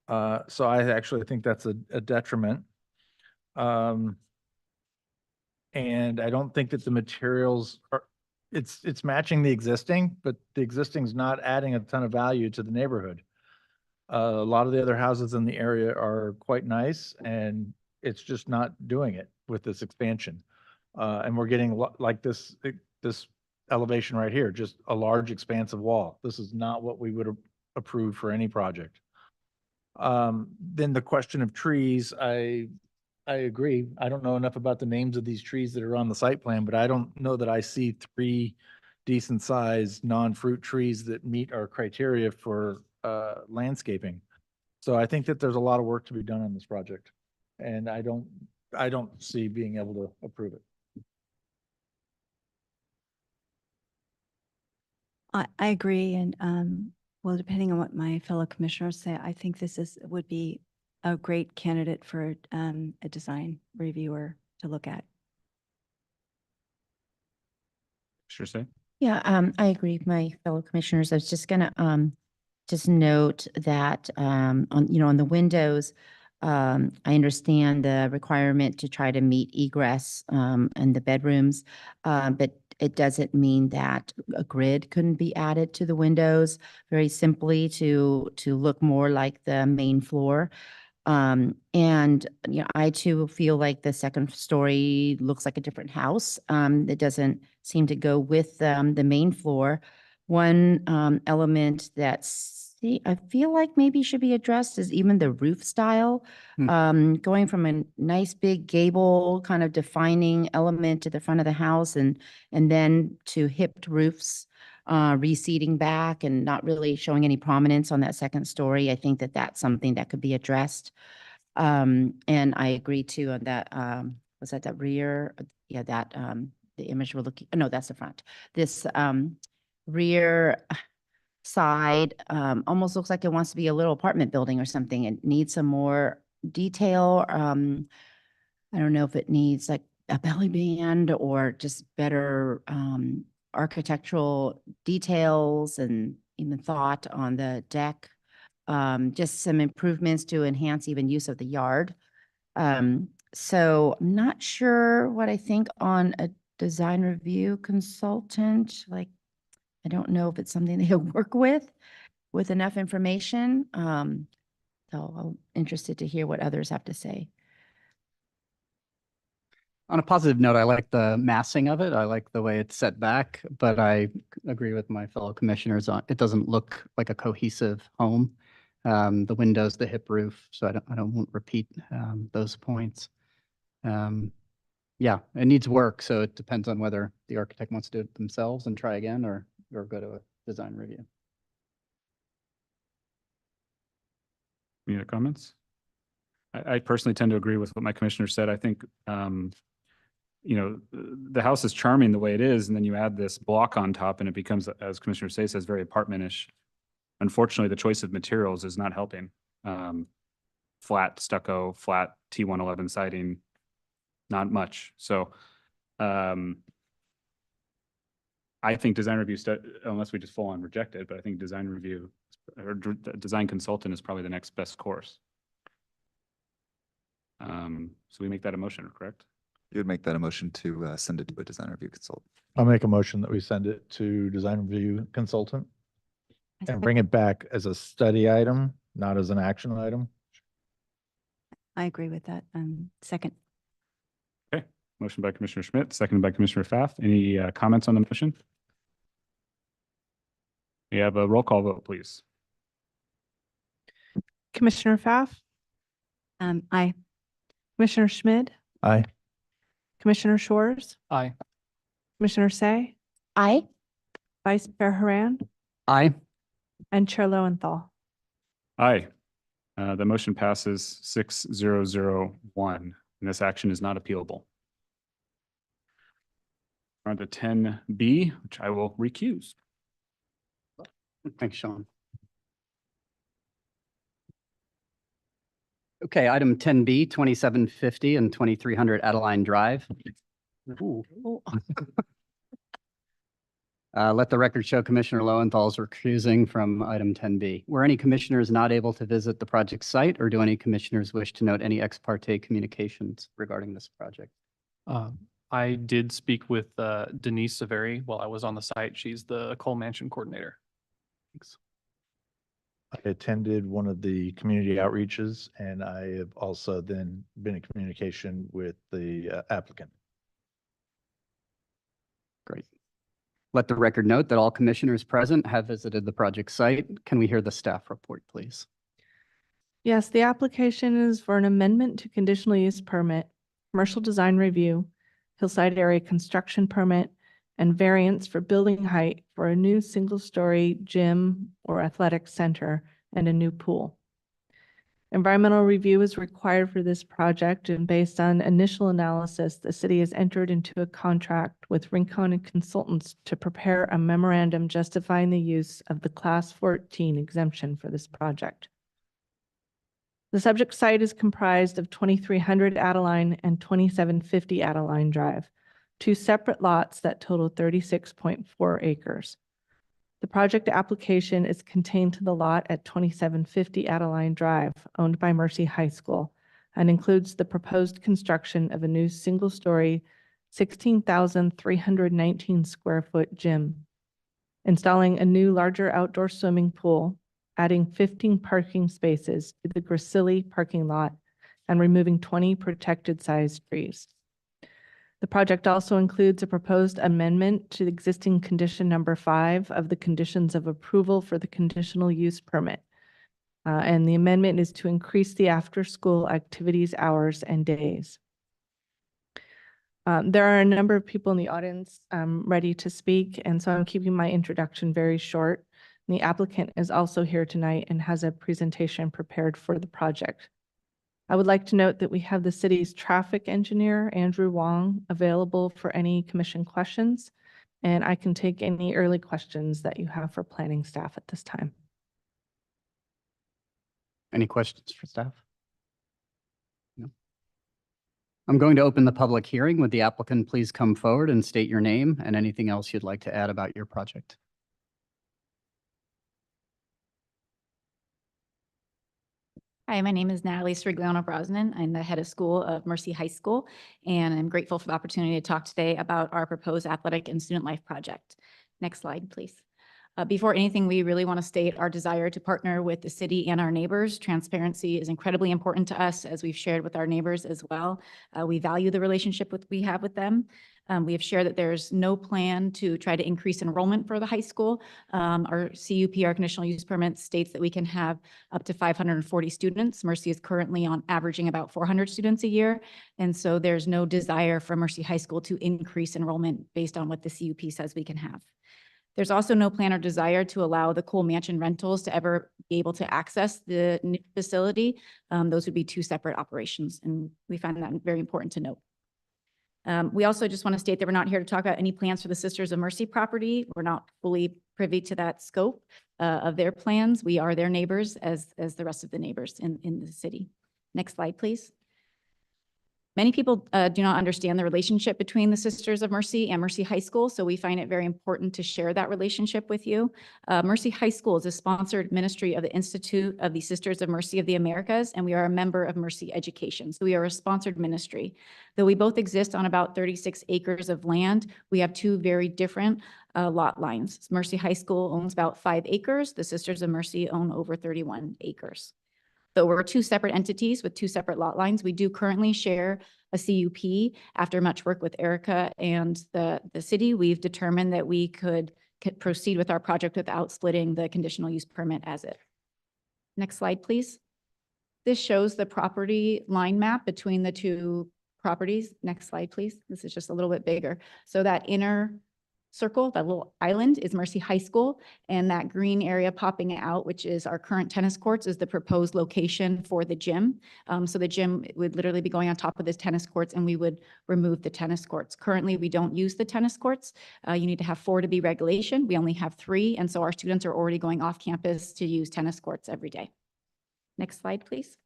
Speaker 4: So I actually think that's a detriment. And I don't think that the materials are, it's matching the existing, but the existing's not adding a ton of value to the neighborhood. A lot of the other houses in the area are quite nice, and it's just not doing it with this expansion. And we're getting like this elevation right here, just a large expansive wall. This is not what we would approve for any project. Then the question of trees, I agree. I don't know enough about the names of these trees that are on the site plan, but I don't know that I see 3 decent sized non-fruit trees that meet our criteria for landscaping. So I think that there's a lot of work to be done on this project, and I don't see being able to approve it.
Speaker 3: I agree, and, well, depending on what my fellow commissioners say, I think this would be a great candidate for, a design reviewer to look at.
Speaker 1: Sure say.
Speaker 7: Yeah, I agree with my fellow commissioners. I was just gonna, just note that, on the windows, I understand the requirement to try to meet egress, in the bedrooms. But it doesn't mean that a grid couldn't be added to the windows very simply to look more like the main floor. And, I too feel like the second story looks like a different house. It doesn't seem to go with, the main floor. One, element I feel like maybe should be addressed is even the roof style. Going from a nice big gable kind of defining element to the front of the house and then to hipped roofs, receding back and not really showing any prominence on that second story. I think that that's something that could be addressed. And I agree too on that, was that the rear? Yeah, that, the image we're looking, no, that's the front. This, rear side, almost looks like it wants to be a little apartment building or something. It needs some more detail. I don't know if it needs like a belly band or just better, architectural details and even thought on the deck. Just some improvements to enhance even use of the yard. So I'm not sure what I think on a design review consultant. Like, I don't know if it's something they work with enough information. So I'm interested to hear what others have to say.
Speaker 2: On a positive note, I like the massing of it. I like the way it's set back, but I agree with my fellow commissioners on, it doesn't look like a cohesive home. The windows, the hip roof, so I won't repeat, those points. Yeah, it needs work, so it depends on whether the architect wants to do it themselves and try again or go to a design review.
Speaker 1: Any other comments? I personally tend to agree with what my commissioner said. I think you know, the house is charming the way it is, and then you add this block on top and it becomes, as Commissioner Say says, very apartmentish. Unfortunately, the choice of materials is not helping. Flat stucco, flat T111 siding, not much. So I think design review, unless we just full on reject it, but I think design review or design consultant is probably the next best course. So we make that a motion, correct?
Speaker 5: You would make that a motion to send it to a design review consultant.
Speaker 4: I'll make a motion that we send it to design review consultant and bring it back as a study item, not as an action item.
Speaker 3: I agree with that. Second.
Speaker 1: Okay, motion by Commissioner Schmidt, seconded by Commissioner Pfaff. Any comments on the motion? We have a roll call vote, please.
Speaker 9: Commissioner Pfaff,
Speaker 3: Aye.
Speaker 9: Commissioner Schmid,
Speaker 4: Aye.
Speaker 9: Commissioner Shores,
Speaker 8: Aye.
Speaker 9: Commissioner Say,
Speaker 7: Aye.
Speaker 9: Vice Chair Haran,
Speaker 2: Aye.
Speaker 9: and Chair Lowenthal.
Speaker 1: Aye. The motion passes 6-0-0-1, and this action is not appealable. We're on to 10B, which I will recuse.
Speaker 2: Thanks, Sean. Okay, item 10B, 2750 and 2300 Adeline Drive. Let the record show Commissioner Lowenthal is recusing from item 10B. Were any commissioners not able to visit the project site, or do any commissioners wish to note any ex parte communications regarding this project?
Speaker 8: I did speak with Denise Severi while I was on the site. She's the Cole Mansion coordinator.
Speaker 2: Thanks.
Speaker 4: I attended one of the community outreaches, and I have also then been in communication with the applicant.
Speaker 2: Great. Let the record note that all commissioners present have visited the project site. Can we hear the staff report, please?
Speaker 9: Yes, the application is for an amendment to conditional use permit, commercial design review, hillside area construction permit, and variance for building height for a new single-story gym or athletic center and a new pool. Environmental review is required for this project, and based on initial analysis, the city has entered into a contract with Rincon and Consultants to prepare a memorandum justifying the use of the Class 14 exemption for this project. The subject site is comprised of 2300 Adeline and 2750 Adeline Drive, two separate lots that total 36.4 acres. The project application is contained to the lot at 2750 Adeline Drive, owned by Mercy High School, and includes the proposed construction of a new single-story, 16,319 square foot gym, installing a new larger outdoor swimming pool, adding 15 parking spaces to the Gracilli parking lot, and removing 20 protected sized trees. The project also includes a proposed amendment to the existing condition number 5 of the conditions of approval for the conditional use permit. And the amendment is to increase the after-school activities hours and days. There are a number of people in the audience ready to speak, and so I'm keeping my introduction very short. The applicant is also here tonight and has a presentation prepared for the project. I would like to note that we have the city's traffic engineer, Andrew Wong, available for any commission questions, and I can take any early questions that you have for planning staff at this time.
Speaker 2: Any questions for staff? No. I'm going to open the public hearing. Would the applicant please come forward and state your name and anything else you'd like to add about your project?
Speaker 11: Hi, my name is Natalie Srigliano Brosnan. I'm the head of school of Mercy High School, and I'm grateful for the opportunity to talk today about our proposed athletic and student life project. Next slide, please. Before anything, we really want to state our desire to partner with the city and our neighbors. Transparency is incredibly important to us, as we've shared with our neighbors as well. We value the relationship we have with them. We have shared that there's no plan to try to increase enrollment for the high school. Our CUP, our conditional use permit, states that we can have up to 540 students. Mercy is currently on averaging about 400 students a year. And so there's no desire for Mercy High School to increase enrollment based on what the CUP says we can have. There's also no plan or desire to allow the Cole Mansion rentals to ever be able to access the new facility. Those would be two separate operations, and we find that very important to note. We also just want to state that we're not here to talk about any plans for the Sisters of Mercy property. We're not fully privy to that scope of their plans. We are their neighbors as the rest of the neighbors in the city. Next slide, please. Many people do not understand the relationship between the Sisters of Mercy and Mercy High School, so we find it very important to share that relationship with you. Mercy High School is a sponsored ministry of the Institute of the Sisters of Mercy of the Americas, and we are a member of Mercy Education. So we are a sponsored ministry. Though we both exist on about 36 acres of land, we have two very different lot lines. Mercy High School owns about 5 acres. The Sisters of Mercy own over 31 acres. Though we're two separate entities with two separate lot lines, we do currently share a CUP. After much work with Erica and the city, we've determined that we could proceed with our project without splitting the conditional use permit as it. Next slide, please. This shows the property line map between the two properties. Next slide, please. This is just a little bit bigger. So that inner circle, that little island, is Mercy High School, and that green area popping out, which is our current tennis courts, is the proposed location for the gym. So the gym would literally be going on top of this tennis courts, and we would remove the tennis courts. Currently, we don't use the tennis courts. You need to have 4 to be regulation. We only have 3, and so our students are already going off campus to use tennis courts every day. Next slide, please.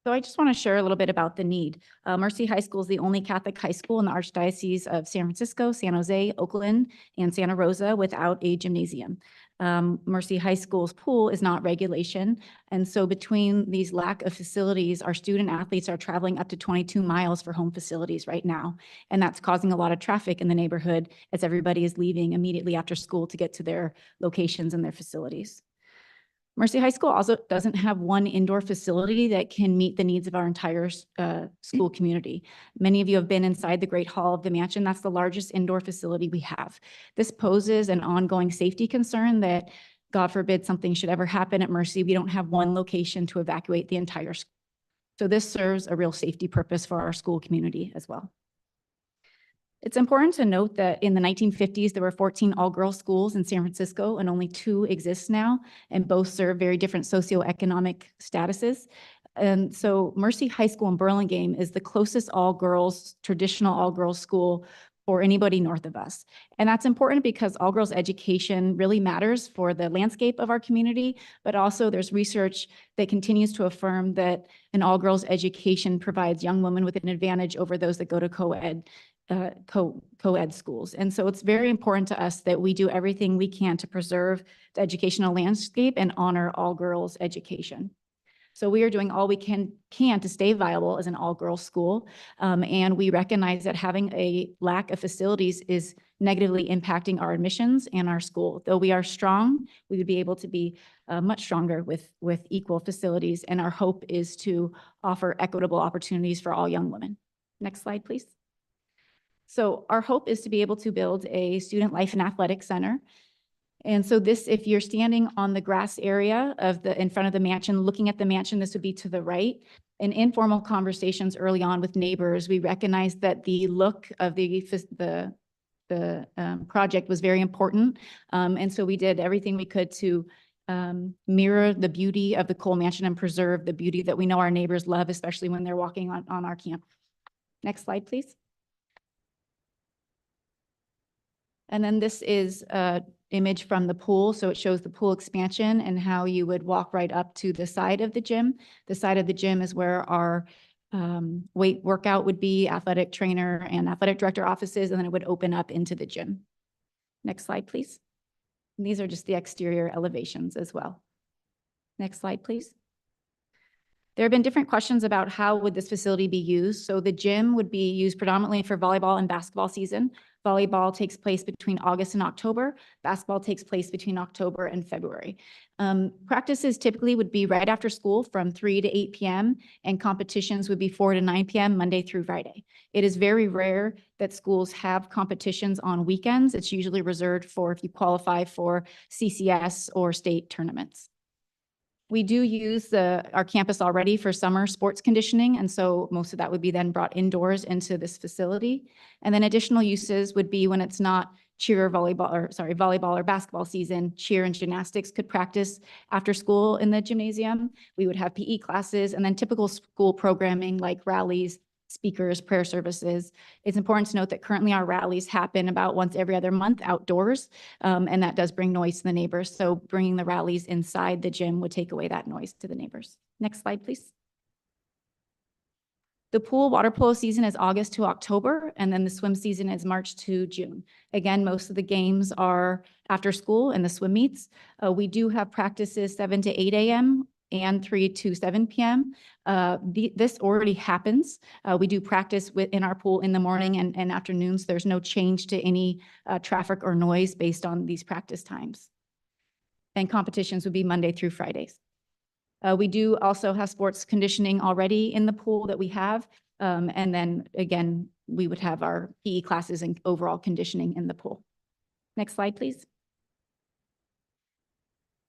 Speaker 11: So I just want to share a little bit about the need. Mercy High School is the only Catholic high school in the Archdiocese of San Francisco, San Jose, Oakland, and Santa Rosa without a gymnasium. Mercy High School's pool is not regulation. And so between these lack of facilities, our student athletes are traveling up to 22 miles for home facilities right now. And that's causing a lot of traffic in the neighborhood as everybody is leaving immediately after school to get to their locations and their facilities. Mercy High School also doesn't have one indoor facility that can meet the needs of our entire school community. Many of you have been inside the Great Hall of the mansion. That's the largest indoor facility we have. This poses an ongoing safety concern that, God forbid, something should ever happen at Mercy. We don't have one location to evacuate the entire school. So this serves a real safety purpose for our school community as well. It's important to note that in the 1950s, there were 14 all-girls schools in San Francisco, and only 2 exist now, and both serve very different socioeconomic statuses. And so Mercy High School in Burlingame is the closest all-girls, traditional all-girls school for anybody north of us. And that's important because all-girls education really matters for the landscape of our community, but also there's research that continues to affirm that an all-girls education provides young women with an advantage over those that go to co-ed schools. And so it's very important to us that we do everything we can to preserve the educational landscape and honor all girls education. So we are doing all we can to stay viable as an all-girls school. And we recognize that having a lack of facilities is negatively impacting our admissions and our school. Though we are strong, we would be able to be much stronger with equal facilities. And our hope is to offer equitable opportunities for all young women. Next slide, please. So our hope is to be able to build a student life and athletic center. And so this, if you're standing on the grass area in front of the mansion, looking at the mansion, this would be to the right. In informal conversations early on with neighbors, we recognized that the look of the project was very important. And so we did everything we could to mirror the beauty of the Cole Mansion and preserve the beauty that we know our neighbors love, especially when they're walking on our campus. Next slide, please. And then this is an image from the pool. So it shows the pool expansion and how you would walk right up to the side of the gym. The side of the gym is where our weight workout would be, athletic trainer and athletic director offices, and then it would open up into the gym. Next slide, please. And these are just the exterior elevations as well. Next slide, please. There have been different questions about how would this facility be used. So the gym would be used predominantly for volleyball and basketball season. Volleyball takes place between August and October. Basketball takes place between October and February. Practices typically would be right after school from 3 to 8 p.m. and competitions would be 4 to 9 p.m. Monday through Friday. It is very rare that schools have competitions on weekends. It's usually reserved for if you qualify for CCS or state tournaments. We do use our campus already for summer sports conditioning, and so most of that would be then brought indoors into this facility. And then additional uses would be when it's not volleyball or basketball season, cheer and gymnastics could practice after school in the gymnasium. We would have PE classes and then typical school programming like rallies, speakers, prayer services. It's important to note that currently our rallies happen about once every other month outdoors, and that does bring noise to the neighbors. So bringing the rallies inside the gym would take away that noise to the neighbors. Next slide, please. The pool water polo season is August to October, and then the swim season is March to June. Again, most of the games are after school and the swim meets. We do have practices 7 to 8 a.m. and 3 to 7 p.m. This already happens. We do practice in our pool in the morning and afternoons. There's no change to any traffic or noise based on these practice times. And competitions would be Monday through Fridays. We do also have sports conditioning already in the pool that we have. And then again, we would have our PE classes and overall conditioning in the pool. Next slide, please.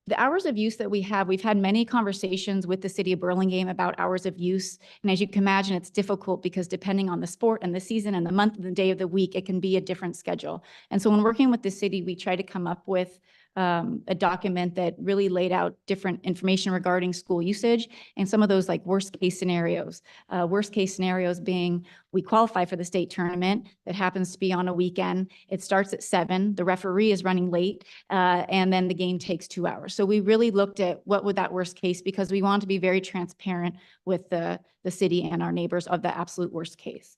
Speaker 11: The hours of use that we have, we've had many conversations with the city of Burlingame about hours of use. And as you can imagine, it's difficult because depending on the sport and the season and the month and the day of the week, it can be a different schedule. And so when working with the city, we try to come up with a document that really laid out different information regarding school usage and some of those like worst case scenarios. Worst case scenarios being we qualify for the state tournament that happens to be on a weekend. It starts at 7, the referee is running late, and then the game takes 2 hours. So we really looked at what would that worst case, because we want to be very transparent with the city and our neighbors of the absolute worst case.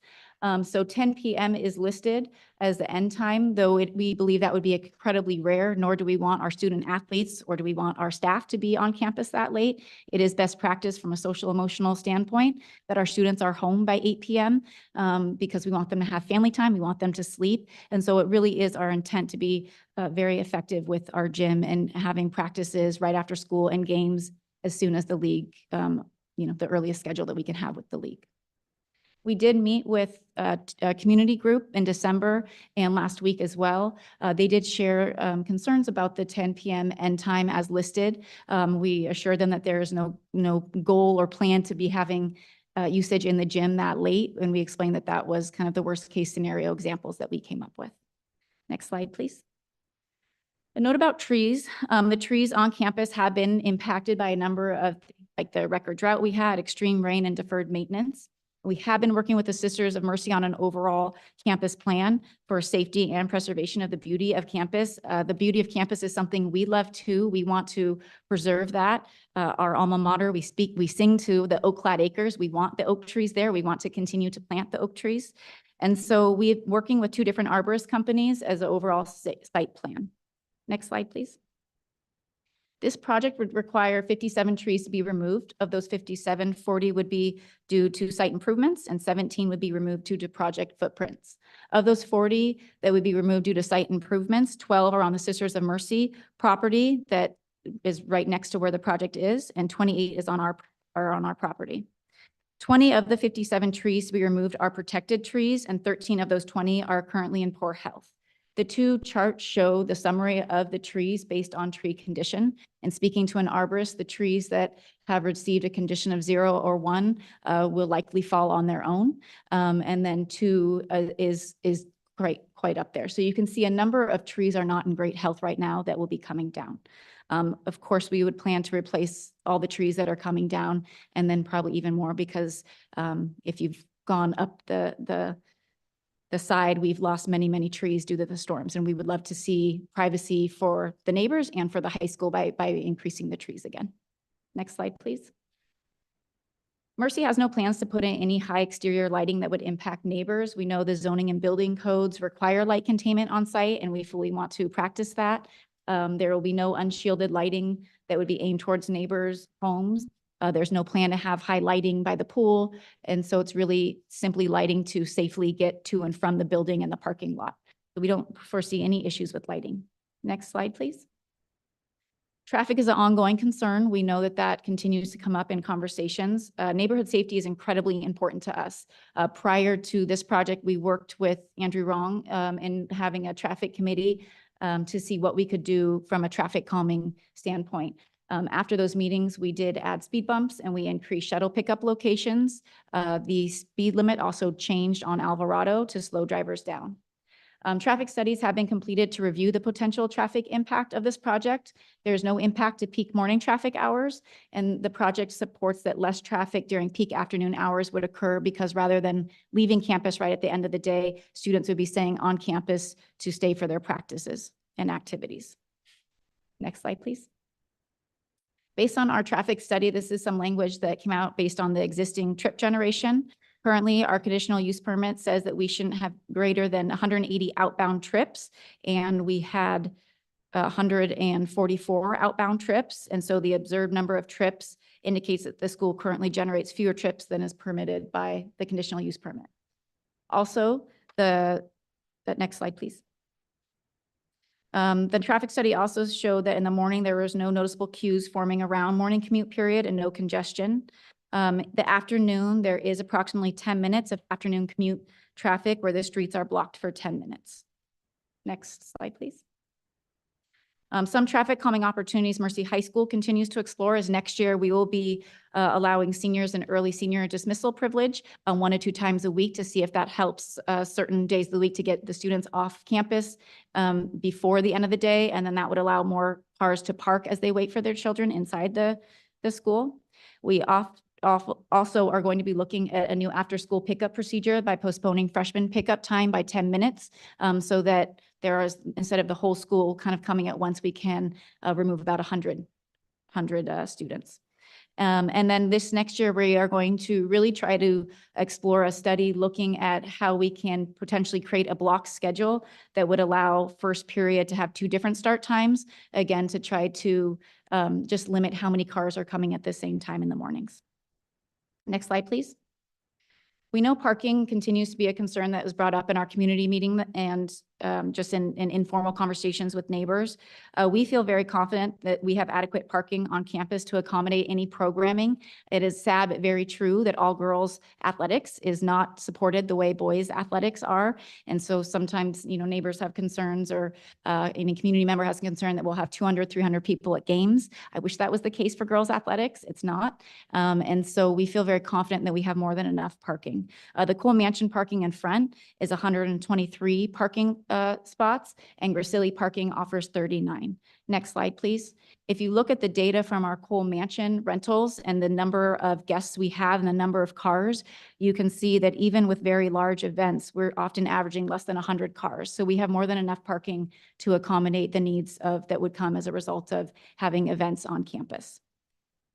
Speaker 11: So 10 p.m. is listed as the end time, though we believe that would be incredibly rare, nor do we want our student athletes or do we want our staff to be on campus that late. It is best practice from a social emotional standpoint that our students are home by 8 p.m. Because we want them to have family time, we want them to sleep. And so it really is our intent to be very effective with our gym and having practices right after school and games as soon as the league, the earliest schedule that we can have with the league. We did meet with a community group in December and last week as well. They did share concerns about the 10 p.m. end time as listed. We assured them that there is no goal or plan to be having usage in the gym that late. And we explained that that was kind of the worst case scenario examples that we came up with. Next slide, please. A note about trees. The trees on campus have been impacted by a number of, like the record drought we had, extreme rain, and deferred maintenance. We have been working with the Sisters of Mercy on an overall campus plan for safety and preservation of the beauty of campus. The beauty of campus is something we love too. We want to preserve that. Our alma mater, we sing to the oak-clad acres. We want the oak trees there. We want to continue to plant the oak trees. And so we're working with 2 different arborist companies as an overall site plan. Next slide, please. This project would require 57 trees to be removed. Of those 57, 40 would be due to site improvements and 17 would be removed due to project footprints. Of those 40 that would be removed due to site improvements, 12 are on the Sisters of Mercy property that is right next to where the project is, and 28 is on our property. 20 of the 57 trees to be removed are protected trees, and 13 of those 20 are currently in poor health. The 2 charts show the summary of the trees based on tree condition. And speaking to an arborist, the trees that have received a condition of 0 or 1 will likely fall on their own. And then 2 is quite up there. So you can see a number of trees are not in great health right now that will be coming down. Of course, we would plan to replace all the trees that are coming down and then probably even more because if you've gone up the side, we've lost many, many trees due to the storms, and we would love to see privacy for the neighbors and for the high school by increasing the trees again. Next slide, please. Mercy has no plans to put in any high exterior lighting that would impact neighbors. We know the zoning and building codes require light containment on site, and we fully want to practice that. There will be no unshielded lighting that would be aimed towards neighbors' homes. There's no plan to have high lighting by the pool. And so it's really simply lighting to safely get to and from the building and the parking lot. So we don't foresee any issues with lighting. Next slide, please. Traffic is an ongoing concern. We know that continues to come up in conversations. Neighborhood safety is incredibly important to us. Prior to this project, we worked with Andrew Wrong in having a traffic committee to see what we could do from a traffic calming standpoint. After those meetings, we did add speed bumps and we increased shuttle pickup locations. The speed limit also changed on Alvarado to slow drivers down. Traffic studies have been completed to review the potential traffic impact of this project. There's no impact to peak morning traffic hours, and the project supports that less traffic during peak afternoon hours would occur because rather than leaving campus right at the end of the day, students would be staying on campus to stay for their practices and activities. Next slide, please. Based on our traffic study, this is some language that came out based on the existing trip generation. Currently, our conditional use permit says that we shouldn't have greater than 180 outbound trips, and we had 144 outbound trips. And so the observed number of trips indicates that the school currently generates fewer trips than is permitted by the conditional use permit. Also, the next slide, please. The traffic study also showed that in the morning, there was no noticeable queues forming around morning commute period and no congestion. The afternoon, there is approximately 10 minutes of afternoon commute traffic where the streets are blocked for 10 minutes. Next slide, please. Some traffic calming opportunities Mercy High School continues to explore is next year we will be allowing seniors an early senior dismissal privilege 1 to 2 times a week to see if that helps certain days of the week to get the students off campus before the end of the day. And then that would allow more cars to park as they wait for their children inside the school. We also are going to be looking at a new after-school pickup procedure by postponing freshman pickup time by 10 minutes so that there is, instead of the whole school kind of coming at once, we can remove about 100 students. And then this next year, we are going to really try to explore a study looking at how we can potentially create a block schedule that would allow first period to have 2 different start times, again, to try to just limit how many cars are coming at the same time in the mornings. Next slide, please. We know parking continues to be a concern that was brought up in our community meeting and just in informal conversations with neighbors. We feel very confident that we have adequate parking on campus to accommodate any programming. It is sad but very true that all girls athletics is not supported the way boys athletics are. And so sometimes, neighbors have concerns or any community member has a concern that we'll have 200, 300 people at games. I wish that was the case for girls athletics. It's not. And so we feel very confident that we have more than enough parking. The Cole Mansion parking in front is 123 parking spots, and Gracilli parking offers 39. Next slide, please. If you look at the data from our Cole Mansion rentals and the number of guests we have and the number of cars, you can see that even with very large events, we're often averaging less than 100 cars. So we have more than enough parking to accommodate the needs that would come as a result of having events on campus.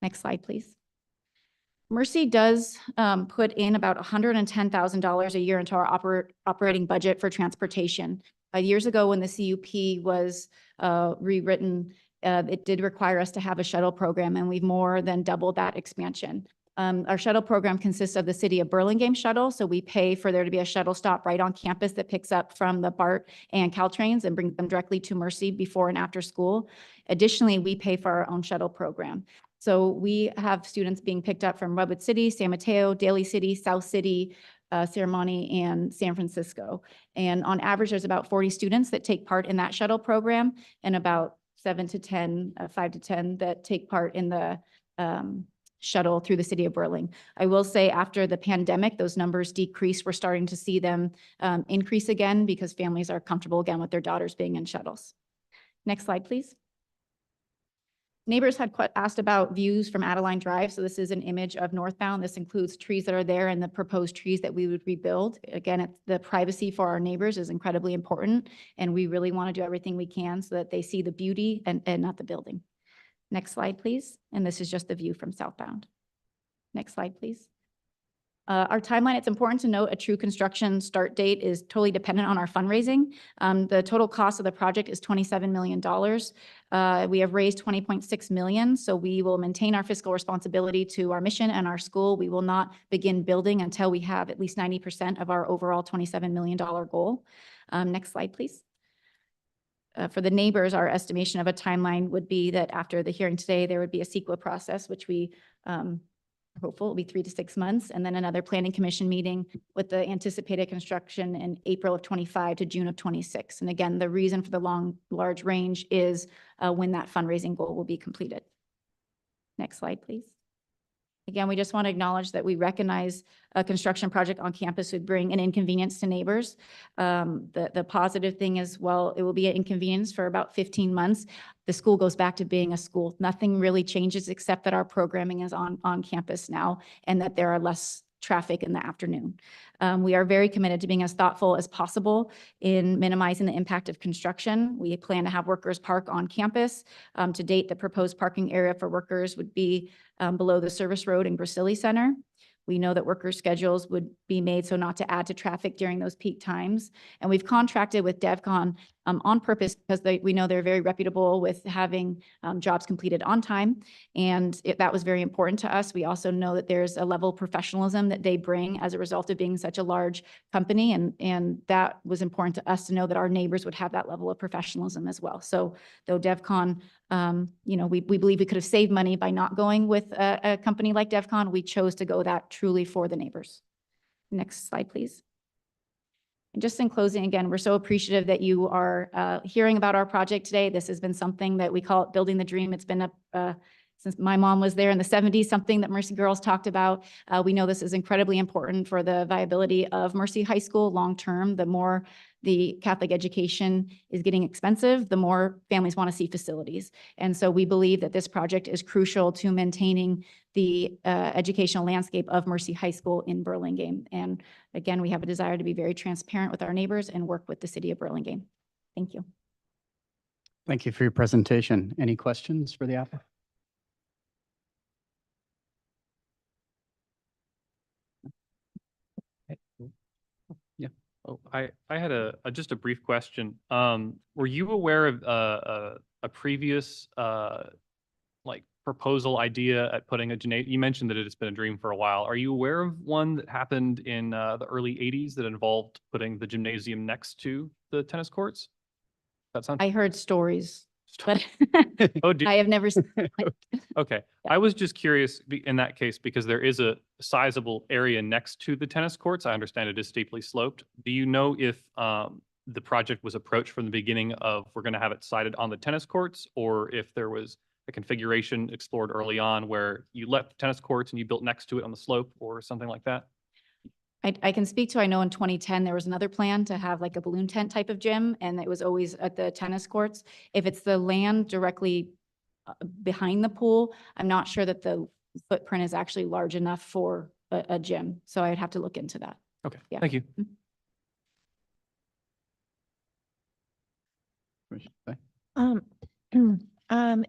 Speaker 11: Next slide, please. Mercy does put in about $110,000 a year into our operating budget for transportation. Years ago, when the CUP was rewritten, it did require us to have a shuttle program, and we've more than doubled that expansion. Our shuttle program consists of the City of Burlingame shuttle, so we pay for there to be a shuttle stop right on campus that picks up from the BART and Caltrains and brings them directly to Mercy before and after school. Additionally, we pay for our own shuttle program. So we have students being picked up from Redwood City, San Mateo, Daly City, South City, Serramonte, and San Francisco. And on average, there's about 40 students that take part in that shuttle program and about 5 to 10 that take part in the shuttle through the City of Burlingame. I will say after the pandemic, those numbers decreased. We're starting to see them increase again because families are comfortable again with their daughters being in shuttles. Next slide, please. Neighbors had asked about views from Adeline Drive. So this is an image of northbound. This includes trees that are there and the proposed trees that we would rebuild. Again, the privacy for our neighbors is incredibly important, and we really want to do everything we can so that they see the beauty and not the building. Next slide, please. And this is just the view from southbound. Next slide, please. Our timeline, it's important to note a true construction start date is totally dependent on our fundraising. The total cost of the project is $27 million. We have raised $20.6 million, so we will maintain our fiscal responsibility to our mission and our school. We will not begin building until we have at least 90% of our overall $27 million goal. Next slide, please. For the neighbors, our estimation of a timeline would be that after the hearing today, there would be a CEQA process, which we hopeful will be 3 to 6 months, and then another planning commission meeting with the anticipated construction in April of 25 to June of 26. And again, the reason for the large range is when that fundraising goal will be completed. Next slide, please. Again, we just want to acknowledge that we recognize a construction project on campus would bring an inconvenience to neighbors. The positive thing is, well, it will be an inconvenience for about 15 months. The school goes back to being a school. Nothing really changes except that our programming is on campus now and that there are less traffic in the afternoon. We are very committed to being as thoughtful as possible in minimizing the impact of construction. We plan to have workers park on campus. To date, the proposed parking area for workers would be below the service road in Gracilli Center. We know that workers' schedules would be made so not to add to traffic during those peak times. And we've contracted with DevCon on purpose because we know they're very reputable with having jobs completed on time. And that was very important to us. We also know that there's a level of professionalism that they bring as a result of being such a large company. And that was important to us to know that our neighbors would have that level of professionalism as well. So though DevCon, we believe we could have saved money by not going with a company like DevCon, we chose to go that truly for the neighbors. Next slide, please. And just in closing, again, we're so appreciative that you are hearing about our project today. This has been something that we call it building the dream. It's been since my mom was there in the 70s, something that Mercy Girls talked about. We know this is incredibly important for the viability of Mercy High School long-term. The more the Catholic education is getting expensive, the more families want to see facilities. And so we believe that this project is crucial to maintaining the educational landscape of Mercy High School in Burlingame. And again, we have a desire to be very transparent with our neighbors and work with the city of Burlingame. Thank you.
Speaker 2: Thank you for your presentation. Any questions for the applicant?
Speaker 8: Oh, I had just a brief question. Were you aware of a previous like proposal idea at putting a gymnasium? You mentioned that it has been a dream for a while. Are you aware of one that happened in the early 80s that involved putting the gymnasium next to the tennis courts? That sounds.
Speaker 11: I heard stories, but
Speaker 8: Oh,
Speaker 11: I have never seen.
Speaker 8: Okay. I was just curious in that case, because there is a sizable area next to the tennis courts. I understand it is steeply sloped. Do you know if the project was approached from the beginning of we're going to have it sited on the tennis courts, or if there was a configuration explored early on where you left tennis courts and you built next to it on the slope or something like that?
Speaker 11: I can speak to, I know in 2010, there was another plan to have like a balloon tent type of gym, and it was always at the tennis courts. If it's the land directly behind the pool, I'm not sure that the footprint is actually large enough for a gym. So I'd have to look into that.
Speaker 8: Okay,
Speaker 11: Yeah.
Speaker 8: thank you.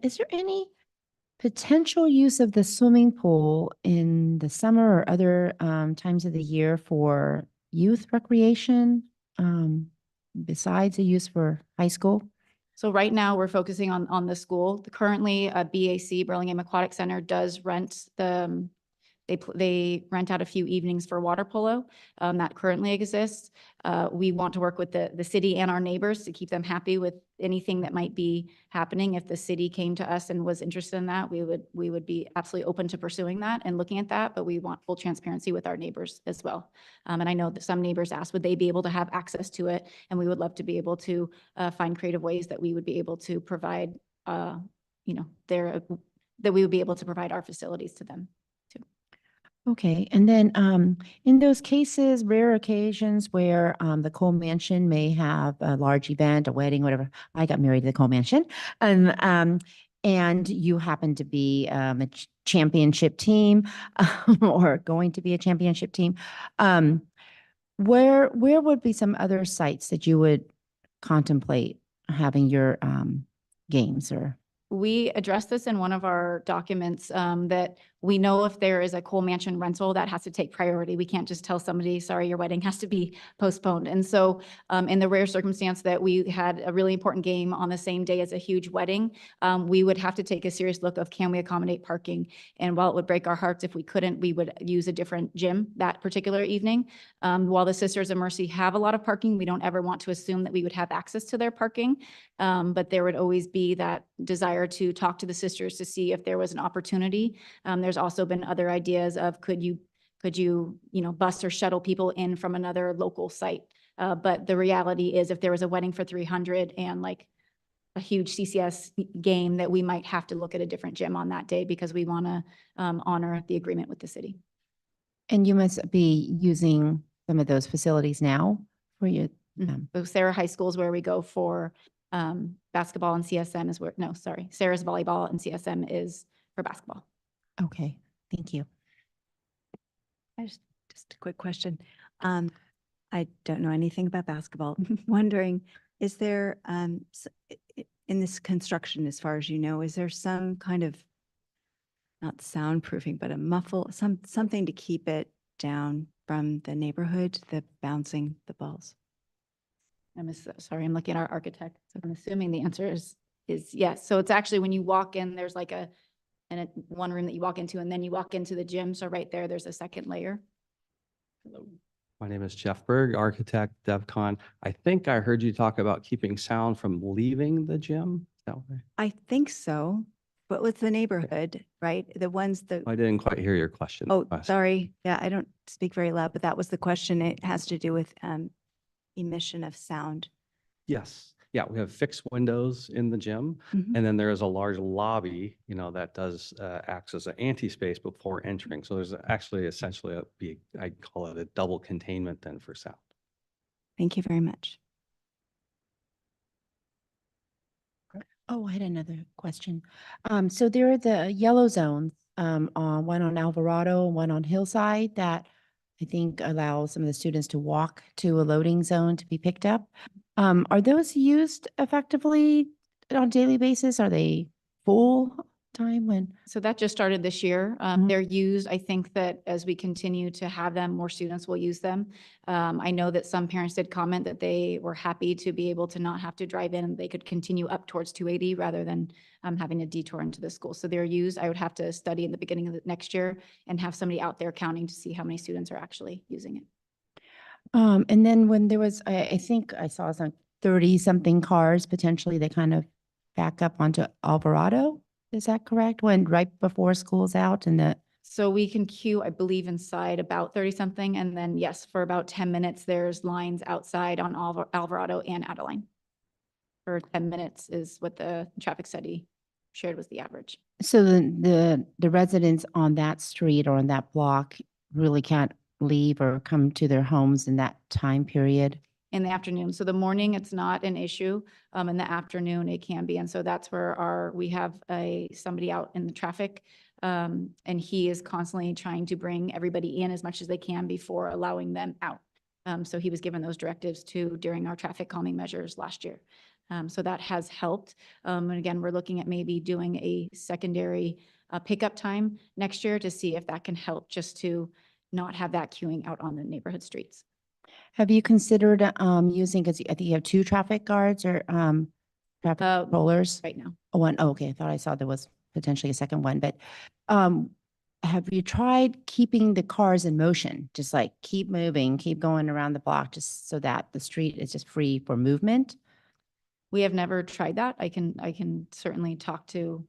Speaker 7: Is there any potential use of the swimming pool in the summer or other times of the year for youth recreation besides the use for high school?
Speaker 11: So right now we're focusing on the school. Currently, BAC, Burlingame Aquatic Center, does rent they rent out a few evenings for water polo that currently exists. We want to work with the city and our neighbors to keep them happy with anything that might be happening. If the city came to us and was interested in that, we would be absolutely open to pursuing that and looking at that, but we want full transparency with our neighbors as well. And I know that some neighbors asked, would they be able to have access to it? And we would love to be able to find creative ways that we would be able to provide, that we would be able to provide our facilities to them.
Speaker 7: Okay, and then in those cases, rare occasions where the Cole Mansion may have a large event, a wedding, whatever. I got married to the Cole Mansion, and you happen to be a championship team or going to be a championship team. Where would be some other sites that you would contemplate having your games or?
Speaker 11: We addressed this in one of our documents that we know if there is a Cole Mansion rental, that has to take priority. We can't just tell somebody, sorry, your wedding has to be postponed. And so in the rare circumstance that we had a really important game on the same day as a huge wedding, we would have to take a serious look of, can we accommodate parking? And while it would break our hearts if we couldn't, we would use a different gym that particular evening. While the Sisters of Mercy have a lot of parking, we don't ever want to assume that we would have access to their parking. But there would always be that desire to talk to the sisters to see if there was an opportunity. There's also been other ideas of could you bus or shuttle people in from another local site. But the reality is if there was a wedding for 300 and like a huge CCS game, that we might have to look at a different gym on that day because we want to honor the agreement with the city.
Speaker 7: And you must be using some of those facilities now for you.
Speaker 11: So Sarah High School is where we go for basketball, and CSM is where, no, sorry, Sarah's volleyball and CSM is for basketball.
Speaker 7: Okay, thank you.
Speaker 3: Just a quick question. I don't know anything about basketball. Wondering, is there, in this construction, as far as you know, is there some kind of, not soundproofing, but a muffle, something to keep it down from the neighborhood, the bouncing the balls?
Speaker 11: Sorry, I'm looking at our architect. So I'm assuming the answer is yes. So it's actually when you walk in, there's like one room that you walk into, and then you walk into the gym. So right there's a second layer.
Speaker 12: Hello. My name is Jeff Berg, architect, DevCon. I think I heard you talk about keeping sound from leaving the gym. Is that right?
Speaker 3: I think so, but with the neighborhood, right? The ones that,
Speaker 12: I didn't quite hear your question.
Speaker 3: oh,
Speaker 12: Wes.
Speaker 3: sorry. Yeah, I don't speak very loud, but that was the question. It has to do with emission of sound.
Speaker 12: Yes. Yeah, we have fixed windows in the gym,
Speaker 3: Mhm.
Speaker 12: and then there is a large lobby, that does acts as an anti-space before entering. So there's actually essentially I call it a double containment then for sound.
Speaker 3: Thank you very much.
Speaker 7: Oh, I had another question. So there are the yellow zones, one on Alvarado, one on Hillside, that I think allow some of the students to walk to a loading zone to be picked up. Are those used effectively on a daily basis? Are they full time when?
Speaker 11: So that just started this year. They're used, I think that as we continue to have them, more students will use them. I know that some parents did comment that they were happy to be able to not have to drive in, and they could continue up towards 280 rather than having a detour into the school. So they're used. I would have to study in the beginning of the next year and have somebody out there counting to see how many students are actually using it.
Speaker 7: And then when there was, I think I saw some 30-something cars potentially that kind of back up onto Alvarado. Is that correct? When right before school's out and that?
Speaker 11: So we can queue, I believe, inside about 30 something. And then yes, for about 10 minutes, there's lines outside on Alvarado and Adeline. For 10 minutes is what the traffic study shared was the average.
Speaker 7: So the residents on that street or on that block really can't leave or come to their homes in that time period?
Speaker 11: In the afternoon. So the morning, it's not an issue. In the afternoon, it can be. And so that's where we have somebody out in the traffic. And he is constantly trying to bring everybody in as much as they can before allowing them out. So he was given those directives too during our traffic calming measures last year. So that has helped. And again, we're looking at maybe doing a secondary pickup time next year to see if that can help, just to not have that queuing out on the neighborhood streets.
Speaker 7: Have you considered using, because I think you have 2 traffic guards or traffic controllers?
Speaker 11: Right now.
Speaker 7: One, oh, okay, I thought I saw there was potentially a second one, but have you tried keeping the cars in motion? Just like keep moving, keep going around the block, just so that the street is just free for movement?
Speaker 11: We have never tried that. I can certainly talk to,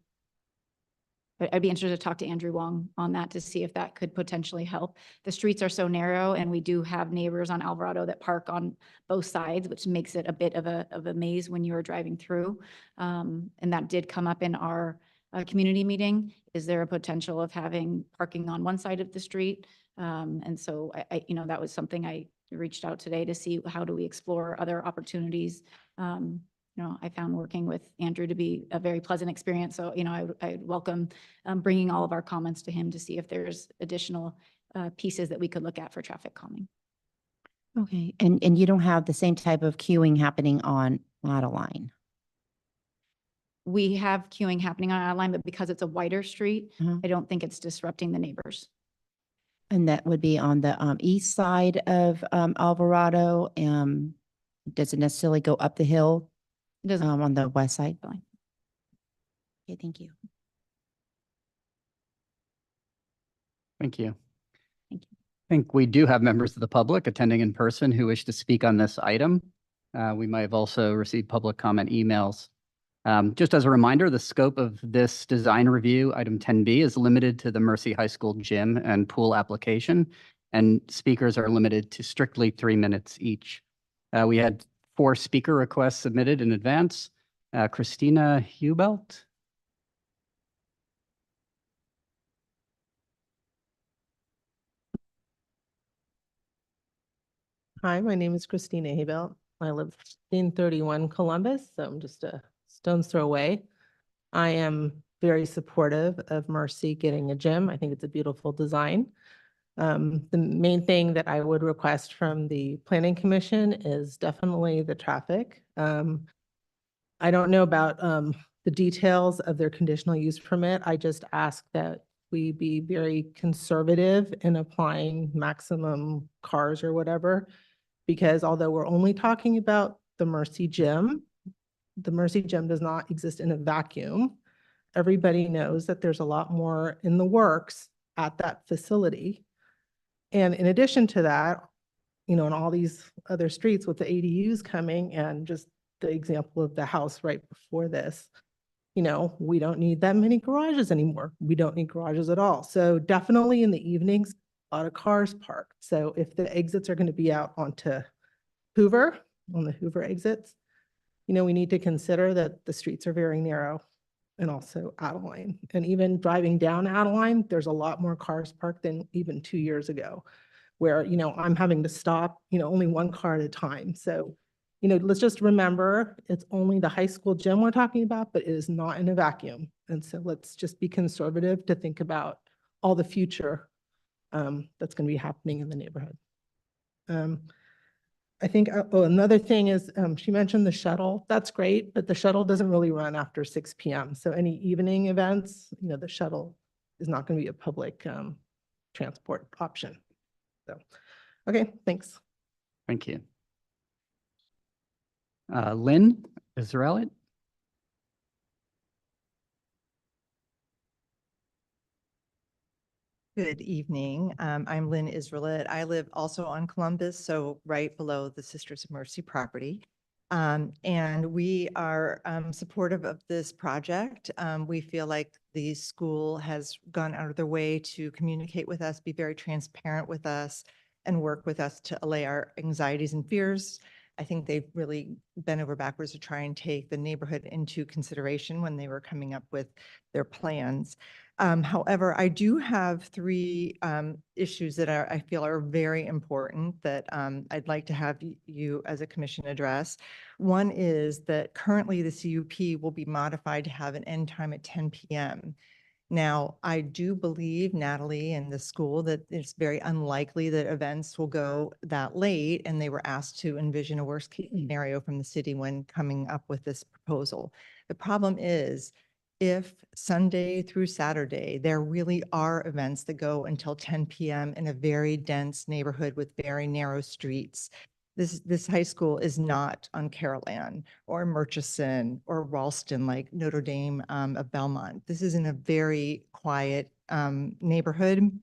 Speaker 11: I'd be interested to talk to Andrew Wong on that to see if that could potentially help. The streets are so narrow, and we do have neighbors on Alvarado that park on both sides, which makes it a bit of a maze when you are driving through. And that did come up in our community meeting. Is there a potential of having parking on one side of the street? And so that was something I reached out today to see, how do we explore other opportunities? I found working with Andrew to be a very pleasant experience. So, I would welcome bringing all of our comments to him to see if there's additional pieces that we could look at for traffic calming.
Speaker 7: Okay, and you don't have the same type of queuing happening on Adeline?
Speaker 11: We have queuing happening on Adeline, but because it's a wider street, I don't think it's disrupting the neighbors.
Speaker 7: And that would be on the east side of Alvarado. Does it necessarily go up the hill?
Speaker 11: Doesn't.
Speaker 7: On the west side?
Speaker 11: Fine.
Speaker 7: Okay, thank you.
Speaker 2: Thank you.
Speaker 11: Thank you.
Speaker 2: I think we do have members of the public attending in person who wish to speak on this item. We might have also received public comment emails. Just as a reminder, the scope of this design review, item 10B, is limited to the Mercy High School gym and pool application, and speakers are limited to strictly 3 minutes each. We had 4 speaker requests submitted in advance. Christina Hubelt.
Speaker 13: Hi, my name is Christina Hebelt. I live 1531 Columbus, so I'm just a stone's throw away. I am very supportive of Mercy getting a gym. I think it's a beautiful design. The main thing that I would request from the Planning Commission is definitely the traffic. I don't know about the details of their conditional use permit. I just ask that we be very conservative in applying maximum cars or whatever. Because although we're only talking about the Mercy Gym does not exist in a vacuum. Everybody knows that there's a lot more in the works at that facility. And in addition to that, you know, in all these other streets with the ADUs coming and just the example of the house right before this, you know, we don't need that many garages anymore. We don't need garages at all. So definitely in the evenings, a lot of cars parked. So if the exits are going to be out onto Hoover, on the Hoover exits, you know, we need to consider that the streets are very narrow and also Adeline. And even driving down Adeline, there's a lot more cars parked than even 2 years ago, where, you know, I'm having to stop, you know, only one car at a time. So, you know, let's just remember it's only the high school gym we're talking about, but it is not in a vacuum. And so let's just be conservative to think about all the future that's going to be happening in the neighborhood. I think, another thing is, she mentioned the shuttle. That's great, but the shuttle doesn't really run after 6 p.m. So any evening events, you know, the shuttle is not going to be a public transport option. So, okay, thanks.
Speaker 2: Thank you. Lynn Israelit.
Speaker 14: Good evening. I'm Lynn Israelit. I live also on Columbus, so right below the Sisters of Mercy property. And we are supportive of this project. We feel like the school has gone out of their way to communicate with us, be very transparent with us, and work with us to allay our anxieties and fears. I think they've really bent over backwards to try and take the neighborhood into consideration when they were coming up with their plans. However, I do have three issues that I feel are very important that I'd like to have you as a commission address. One is that currently the CUP will be modified to have an end time at 10 p.m. Now, I do believe, Natalie, and the school that it's very unlikely that events will go that late, and they were asked to envision a worst case scenario from the city when coming up with this proposal. The problem is, if Sunday through Saturday, there really are events that go until 10 p.m. in a very dense neighborhood with very narrow streets. This high school is not on Carol Ann or Murchison or Ralston like Notre Dame of Belmont. This is in a very quiet neighborhood.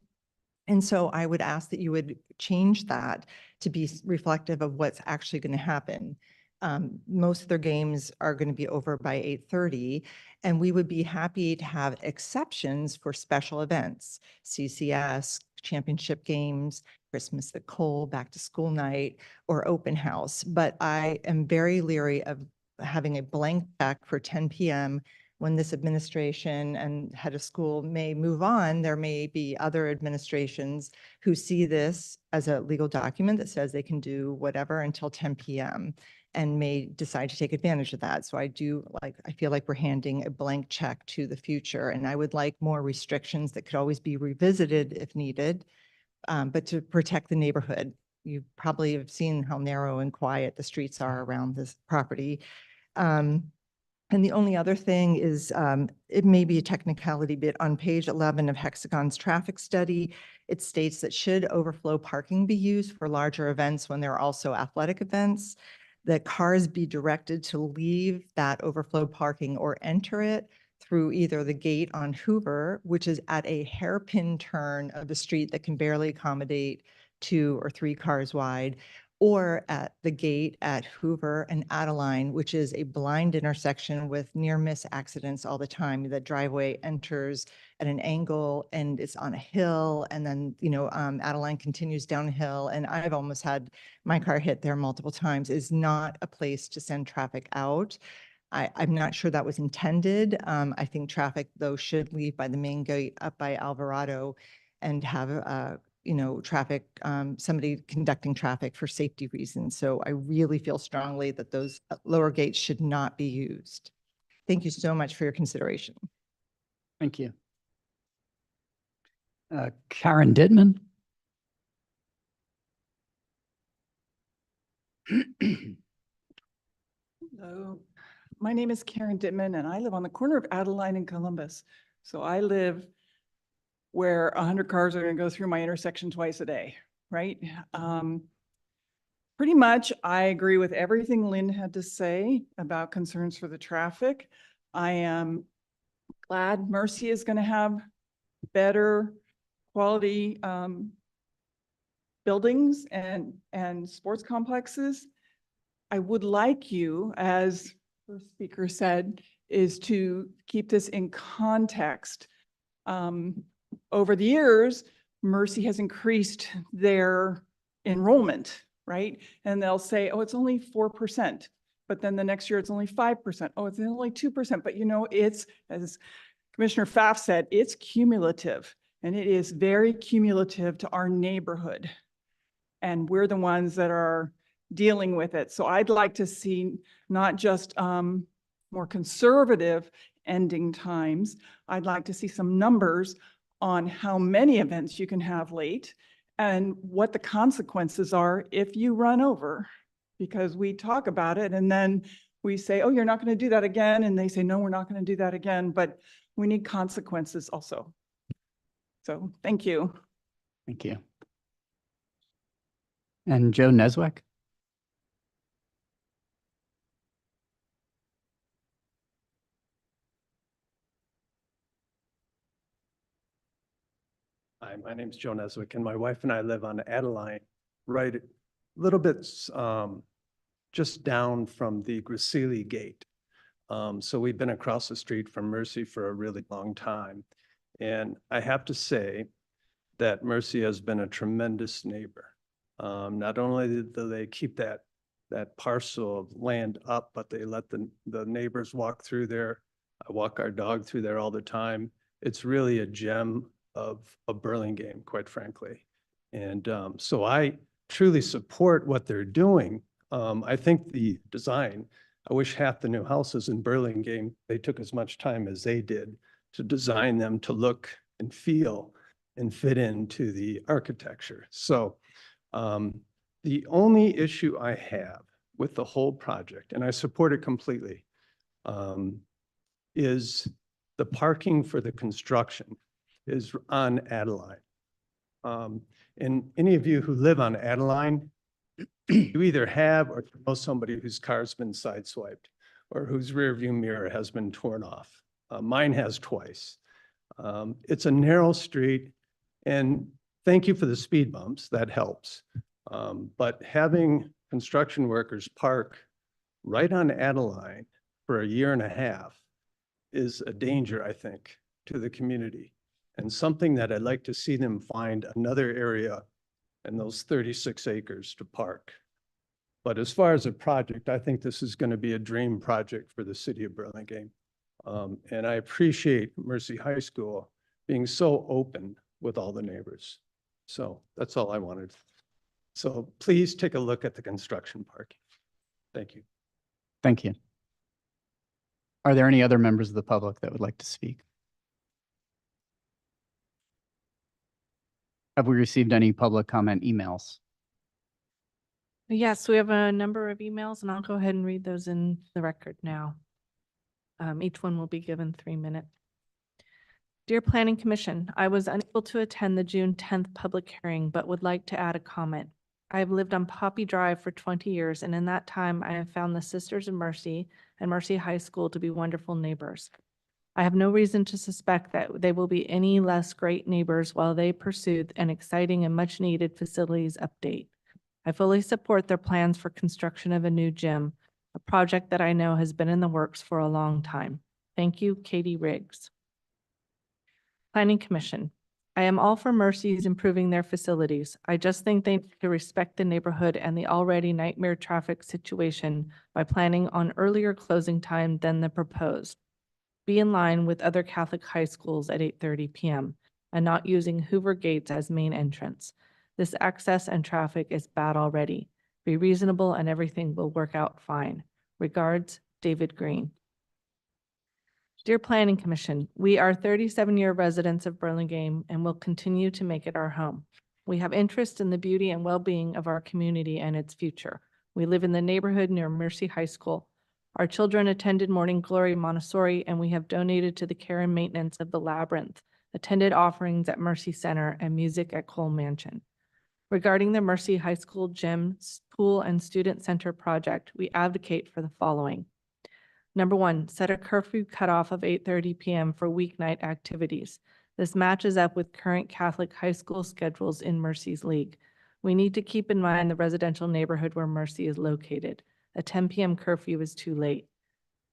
Speaker 14: And so I would ask that you would change that to be reflective of what's actually going to happen. Most of their games are going to be over by 8:30, and we would be happy to have exceptions for special events, CCS, championship games, Christmas at Cole, back to school night, or open house. But I am very leery of having a blank check for 10 p.m. when this administration and head of school may move on. There may be other administrations who see this as a legal document that says they can do whatever until 10 p.m. and may decide to take advantage of that. So I feel like we're handing a blank check to the future, and I would like more restrictions that could always be revisited if needed, but to protect the neighborhood. You probably have seen how narrow and quiet the streets are around this property. And the only other thing is, it may be a technicality, but on page 11 of Hexagon's traffic study, it states that should overflow parking be used for larger events when there are also athletic events, that cars be directed to leave that overflow parking or enter it through either the gate on Hoover, which is at a hairpin turn of the street that can barely accommodate 2 or 3 cars wide, or at the gate at Hoover and Adeline, which is a blind intersection with near miss accidents all the time. The driveway enters at an angle and it's on a hill, and then, Adeline continues downhill, and I've almost had my car hit there multiple times. Is not a place to send traffic out. I'm not sure that was intended. I think traffic though should leave by the main gate up by Alvarado and have, you know, traffic, somebody conducting traffic for safety reasons. So I really feel strongly that those lower gates should not be used. Thank you so much for your consideration.
Speaker 2: Thank you. Karen Dittman.
Speaker 15: Hello, my name is Karen Dittman and I live on the corner of Adeline and Columbus. So I live where 100 cars are going to go through my intersection twice a day, right? Pretty much I agree with everything Lynn had to say about concerns for the traffic. I am glad Mercy is going to have better quality buildings and sports complexes. I would like you, as the speaker said, is to keep this in context. Over the years, Mercy has increased their enrollment, right? And they'll say, oh, it's only 4%, but then the next year it's only 5%. Oh, it's only 2%. But you know, it's, as Commissioner Pfaff said, it's cumulative, and it is very cumulative to our neighborhood. And we're the ones that are dealing with it. So I'd like to see not just more conservative ending times. I'd like to see some numbers on how many events you can have late and what the consequences are if you run over, because we talk about it and then we say, oh, you're not going to do that again. And they say, no, we're not going to do that again, but we need consequences also. So thank you.
Speaker 2: Thank you. And Joe Neswick.
Speaker 16: Hi, my name's Joe Neswick, and my wife and I live on Adeline, right a little bit just down from the Gracili Gate. So we've been across the street from Mercy for a really long time. And I have to say that Mercy has been a tremendous neighbor. Not only do they keep that parcel of land up, but they let the neighbors walk through there. I walk our dog through there all the time. It's really a gem of Burlingame, quite frankly. And so I truly support what they're doing. I think the design, I wish half the new houses in Burlingame, they took as much time as they did to design them to look and feel and fit into the architecture. So the only issue I have with the whole project, and I support it completely, is the parking for the construction is on Adeline. And any of you who live on Adeline, you either have or know somebody whose car's been sideswiped or whose rear view mirror has been torn off. Mine has twice. It's a narrow street, and thank you for the speed bumps, that helps. But having construction workers park right on Adeline for a year and a half is a danger, I think, to the community, and something that I'd like to see them find another area in those 36 acres to park. But as far as a project, I think this is going to be a dream project for the city of Burlingame. And I appreciate Mercy High School being so open with all the neighbors. So that's all I wanted. So please take a look at the construction parking. Thank you.
Speaker 2: Thank you. Are there any other members of the public that would like to speak? Have we received any public comment emails?
Speaker 9: Yes, we have a number of emails and I'll go ahead and read those in the record now. Each one will be given 3 minutes. Dear Planning Commission, I was unable to attend the June 10th public hearing, but would like to add a comment. I have lived on Poppy Drive for 20 years, and in that time, I have found the Sisters of Mercy and Mercy High School to be wonderful neighbors. I have no reason to suspect that they will be any less great neighbors while they pursue an exciting and much-needed facilities update. I fully support their plans for construction of a new gym, a project that I know has been in the works for a long time. Thank you, Katie Riggs. Planning Commission. I am all for Mercy's improving their facilities. I just think they need to respect the neighborhood and the already nightmare traffic situation by planning on earlier closing time than the proposed. Be in line with other Catholic high schools at 8:30 p.m. and not using Hoover Gates as main entrance. This access and traffic is bad already. Be reasonable and everything will work out fine. Regards, David Green. Dear Planning Commission, we are 37-year residents of Burlingame and will continue to make it our home. We have interest in the beauty and well-being of our community and its future. We live in the neighborhood near Mercy High School. Our children attended Morning Glory Montessori, and we have donated to the care and maintenance of the Labyrinth, attended offerings at Mercy Center, and music at Cole Mansion. Regarding the Mercy High School gym, pool, and student center project, we advocate for the following. Number one, set a curfew cutoff of 8:30 p.m. for weeknight activities. This matches up with current Catholic high school schedules in Mercy's league. We need to keep in mind the residential neighborhood where Mercy is located. A 10 p.m. curfew is too late.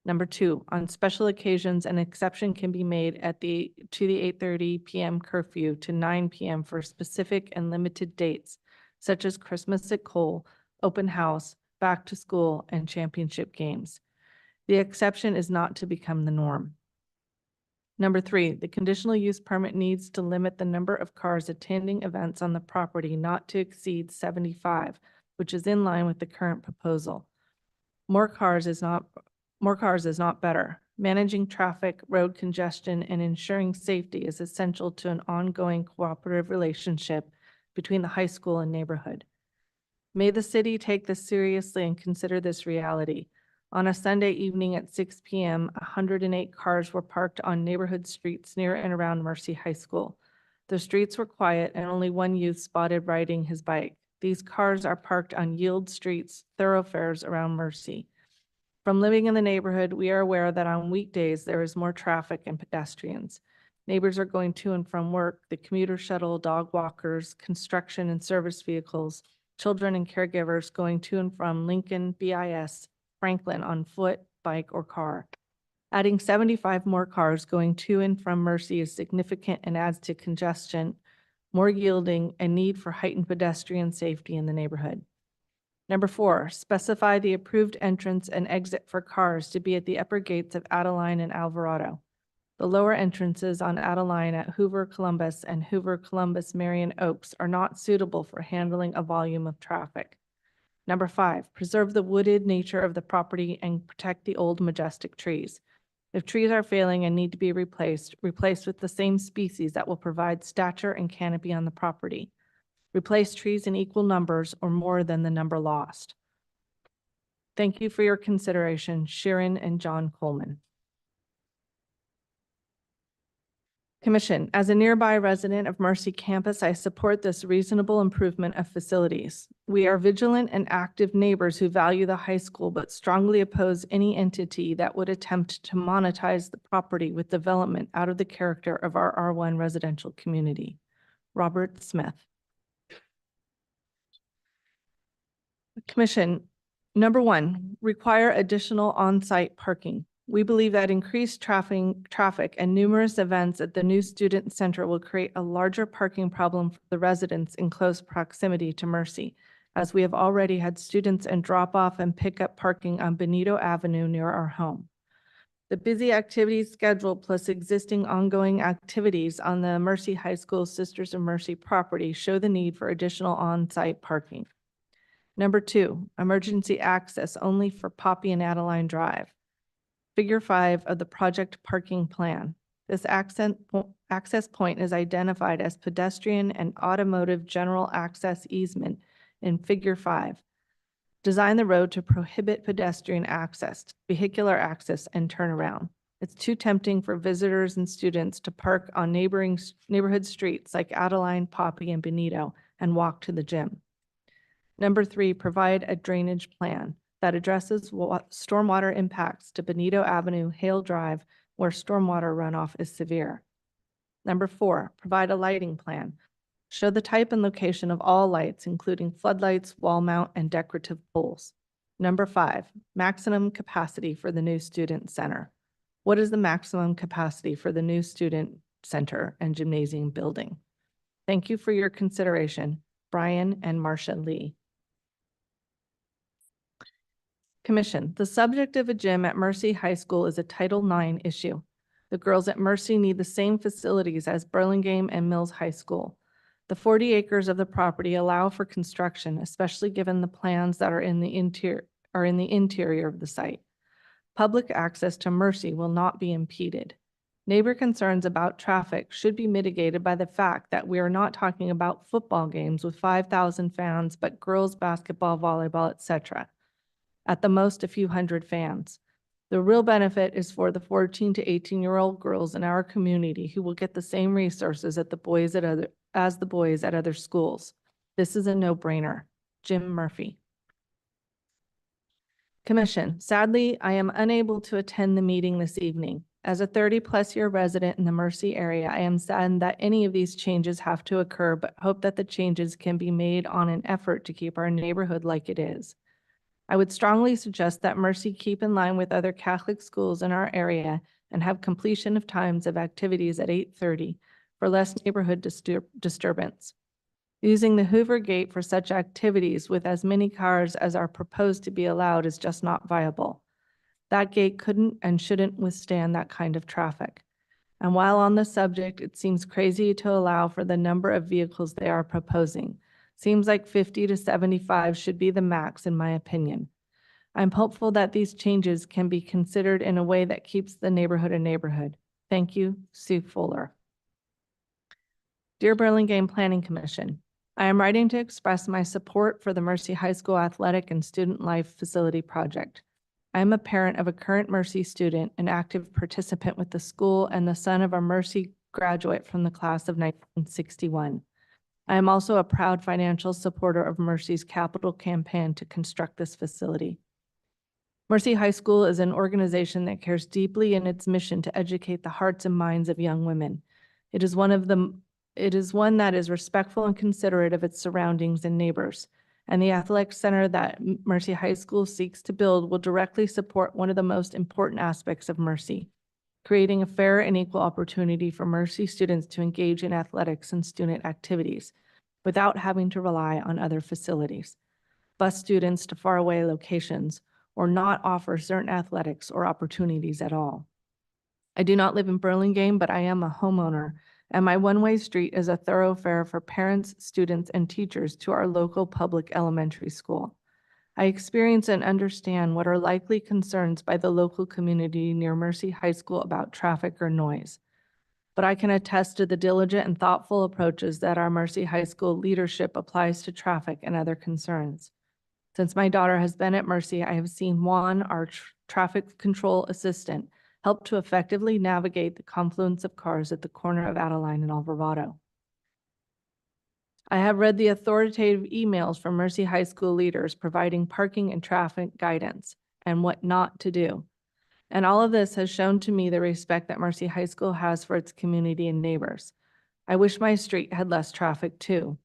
Speaker 9: Number two, on special occasions, an exception can be made to the 8:30 p.m. curfew to 9 p.m. for specific and limited dates, such as Christmas at Cole, open house, back to school, and championship games. The exception is not to become the norm. Number three, the conditional use permit needs to limit the number of cars attending events on the property not to exceed 75, which is in line with the current proposal. More cars is not better. Managing traffic, road congestion, and ensuring safety is essential to an ongoing cooperative relationship between the high school and neighborhood. May the city take this seriously and consider this reality. On a Sunday evening at 6 p.m., 108 cars were parked on neighborhood streets near and around Mercy High School. The streets were quiet and only one youth spotted riding his bike. These cars are parked on yield streets, thoroughfares around Mercy. From living in the neighborhood, we are aware that on weekdays there is more traffic and pedestrians. Neighbors are going to and from work, the commuter shuttle, dog walkers, construction and service vehicles, children and caregivers going to and from Lincoln, BIS, Franklin on foot, bike, or car. Adding 75 more cars going to and from Mercy is significant and adds to congestion, more yielding, and need for heightened pedestrian safety in the neighborhood. Number four, specify the approved entrance and exit for cars to be at the upper gates of Adeline and Alvarado. The lower entrances on Adeline at Hoover Columbus and Hoover Columbus Marion Oaks are not suitable for handling a volume of traffic. Number five, preserve the wooded nature of the property and protect the old majestic trees. If trees are failing and need to be replaced with the same species that will provide stature and canopy on the property. Replace trees in equal numbers or more than the number lost. Thank you for your consideration, Sharon and John Coleman. Commission, as a nearby resident of Mercy campus, I support this reasonable improvement of facilities. We are vigilant and active neighbors who value the high school, but strongly oppose any entity that would attempt to monetize the property with development out of the character of our R1 residential community. Robert Smith. Commission, number one, require additional on-site parking. We believe that increased traffic and numerous events at the new student center will create a larger parking problem for the residents in close proximity to Mercy, as we have already had students and drop-off and pick-up parking on Benito Avenue near our home. The busy activities schedule plus existing ongoing activities on the Mercy High School Sisters of Mercy property show the need for additional on-site parking. Number two, emergency access only for Poppy and Adeline Drive. Figure 5 of the project parking plan. This access point is identified as pedestrian and automotive general access easement in Figure 5. Design the road to prohibit pedestrian access, vehicular access, and turnaround. It's too tempting for visitors and students to park on neighborhood streets like Adeline, Poppy, and Benito and walk to the gym. Number 3, provide a drainage plan that addresses stormwater impacts to Benito Avenue, Hale Drive, where stormwater runoff is severe. Number 4, provide a lighting plan. Show the type and location of all lights, including floodlights, wall mount, and decorative poles. Number 5, maximum capacity for the new student center. What is the maximum capacity for the new student center and gymnasium building? Thank you for your consideration. Brian and Marcia Lee. Commission, the subject of a gym at Mercy High School is a Title IX issue. The girls at Mercy need the same facilities as Burlingame and Mills High School. The 40 acres of the property allow for construction, especially given the plans that are in the interior of the site. Public access to Mercy will not be impeded. Neighbor concerns about traffic should be mitigated by the fact that we are not talking about football games with 5,000 fans, but girls basketball, volleyball, etc. At the most, a few hundred fans. The real benefit is for the 14 to 18-year-old girls in our community who will get the same resources as the boys at other schools. This is a no-brainer. Jim Murphy. Commission, sadly, I am unable to attend the meeting this evening. As a 30-plus year resident in the Mercy area, I am saddened that any of these changes have to occur, but hope that the changes can be made on an effort to keep our neighborhood like it is. I would strongly suggest that Mercy keep in line with other Catholic schools in our area and have completion of times of activities at 8:30 for less neighborhood disturbance. Using the Hoover Gate for such activities with as many cars as are proposed to be allowed is just not viable. That gate couldn't and shouldn't withstand that kind of traffic. And while on the subject, it seems crazy to allow for the number of vehicles they are proposing. Seems like 50 to 75 should be the max, in my opinion. I'm hopeful that these changes can be considered in a way that keeps the neighborhood a neighborhood. Thank you, Sue Fuller. Dear Burlingame Planning Commission, I am writing to express my support for the Mercy High School Athletic and Student Life Facility Project. I am a parent of a current Mercy student, an active participant with the school, and the son of a Mercy graduate from the class of 1961. I am also a proud financial supporter of Mercy's capital campaign to construct this facility. Mercy High School is an organization that cares deeply in its mission to educate the hearts and minds of young women. It is one that is respectful and considerate of its surroundings and neighbors. And the athletic center that Mercy High School seeks to build will directly support one of the most important aspects of Mercy, creating a fair and equal opportunity for Mercy students to engage in athletics and student activities without having to rely on other facilities, bus students to faraway locations, or not offer certain athletics or opportunities at all. I do not live in Burlingame, but I am a homeowner, and my one-way street is a thoroughfare for parents, students, and teachers to our local public elementary school. I experience and understand what are likely concerns by the local community near Mercy High School about traffic or noise. But I can attest to the diligent and thoughtful approaches that our Mercy High School leadership applies to traffic and other concerns. Since my daughter has been at Mercy, I have seen Juan, our traffic control assistant, help to effectively navigate the confluence of cars at the corner of Adeline and Alvarado. I have read the authoritative emails from Mercy High School leaders providing parking and traffic guidance and what not to do. And all of this has shown to me the respect that Mercy High School has for its community and neighbors. I wish my street had less traffic too,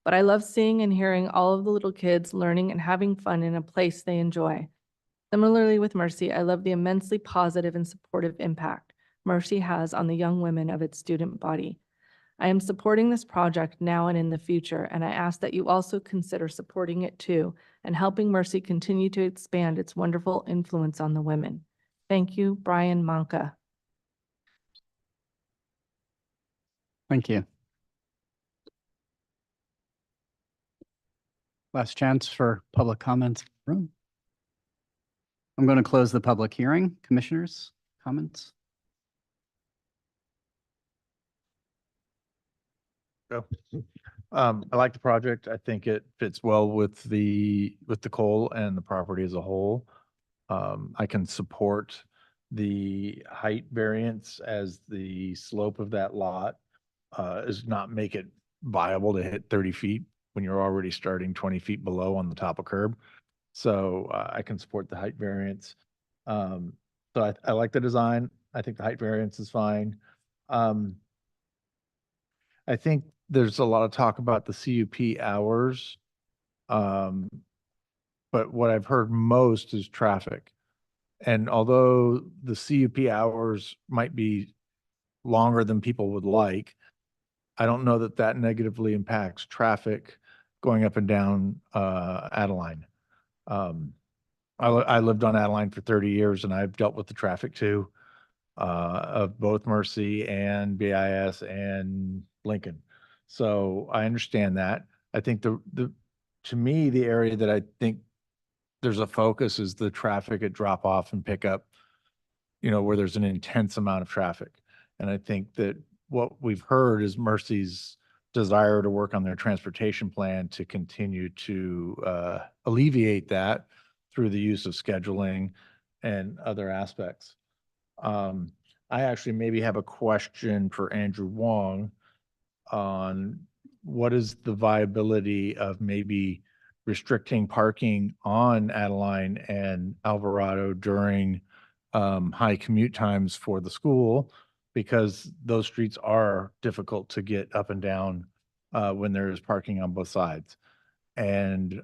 Speaker 9: but I love seeing and hearing all of the little kids learning and having fun in a place they enjoy. Similarly with Mercy, I love the immensely positive and supportive impact Mercy has on the young women of its student body. I am supporting this project now and in the future, and I ask that you also consider supporting it too and helping Mercy continue to expand its wonderful influence on the women. Thank you, Brian Manka.
Speaker 2: Thank you. Last chance for public comments in the room. I'm going to close the public hearing. Commissioners, comments?
Speaker 4: I like the project. I think it fits well with the Cole and the property as a whole. I can support the height variance as the slope of that lot is not make it viable to hit 30 feet when you're already starting 20 feet below on the top of curb. So I can support the height variance. So I like the design. I think the height variance is fine. I think there's a lot of talk about the CUP hours. But what I've heard most is traffic. And although the CUP hours might be longer than people would like, I don't know that that negatively impacts traffic going up and down Adeline. I lived on Adeline for 30 years and I've dealt with the traffic too, of both Mercy and BIS and Lincoln. So I understand that. I think to me, the area that I think there's a focus is the traffic at drop off and pickup, where there's an intense amount of traffic. And I think that what we've heard is Mercy's desire to work on their transportation plan to continue to alleviate that through the use of scheduling and other aspects. I actually maybe have a question for Andrew Wong on what is the viability of maybe restricting parking on Adeline and Alvarado during high commute times for the school, because those streets are difficult to get up and down when there is parking on both sides. And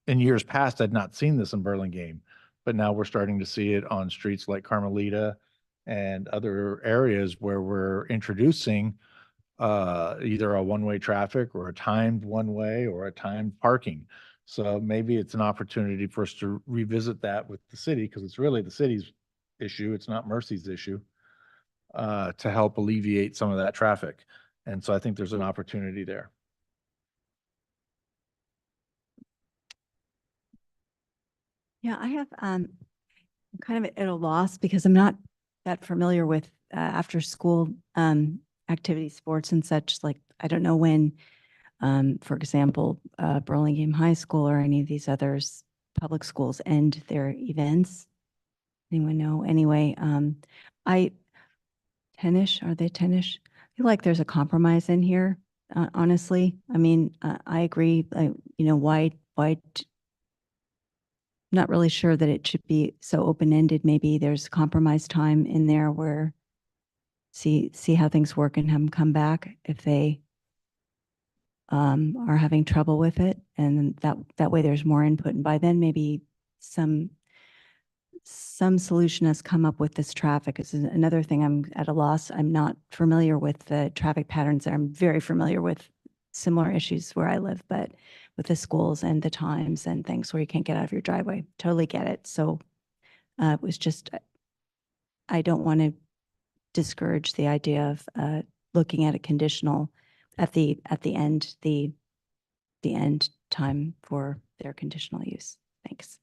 Speaker 4: in years past, I'd not seen this in Burlingame, but now we're starting to see it on streets like Carmelita and other areas where we're introducing either a one-way traffic or a timed one-way or a timed parking. So maybe it's an opportunity for us to revisit that with the city, because it's really the city's issue. It's not Mercy's issue, to help alleviate some of that traffic. And so I think there's an opportunity there.
Speaker 3: Yeah, I have, I'm kind of at a loss because I'm not that familiar with after school activities, sports and such. Like, I don't know when, for example, Burlingame High School or any of these others, public schools end their events. Anyone know? Anyway, Tennish, are they Tennish? I feel like there's a compromise in here, honestly. I mean, I agree, why not really sure that it should be so open-ended. Maybe there's compromise time in there where see how things work and have them come back if they are having trouble with it. And that way there's more input. And by then maybe some solution has come up with this traffic. This is another thing I'm at a loss. I'm not familiar with the traffic patterns. I'm very familiar with similar issues where I live, but with the schools and the times and things where you can't get out of your driveway. Totally get it. So it was just, I don't want to discourage the idea of looking at a conditional at the end, the end time for their conditional use. Thanks.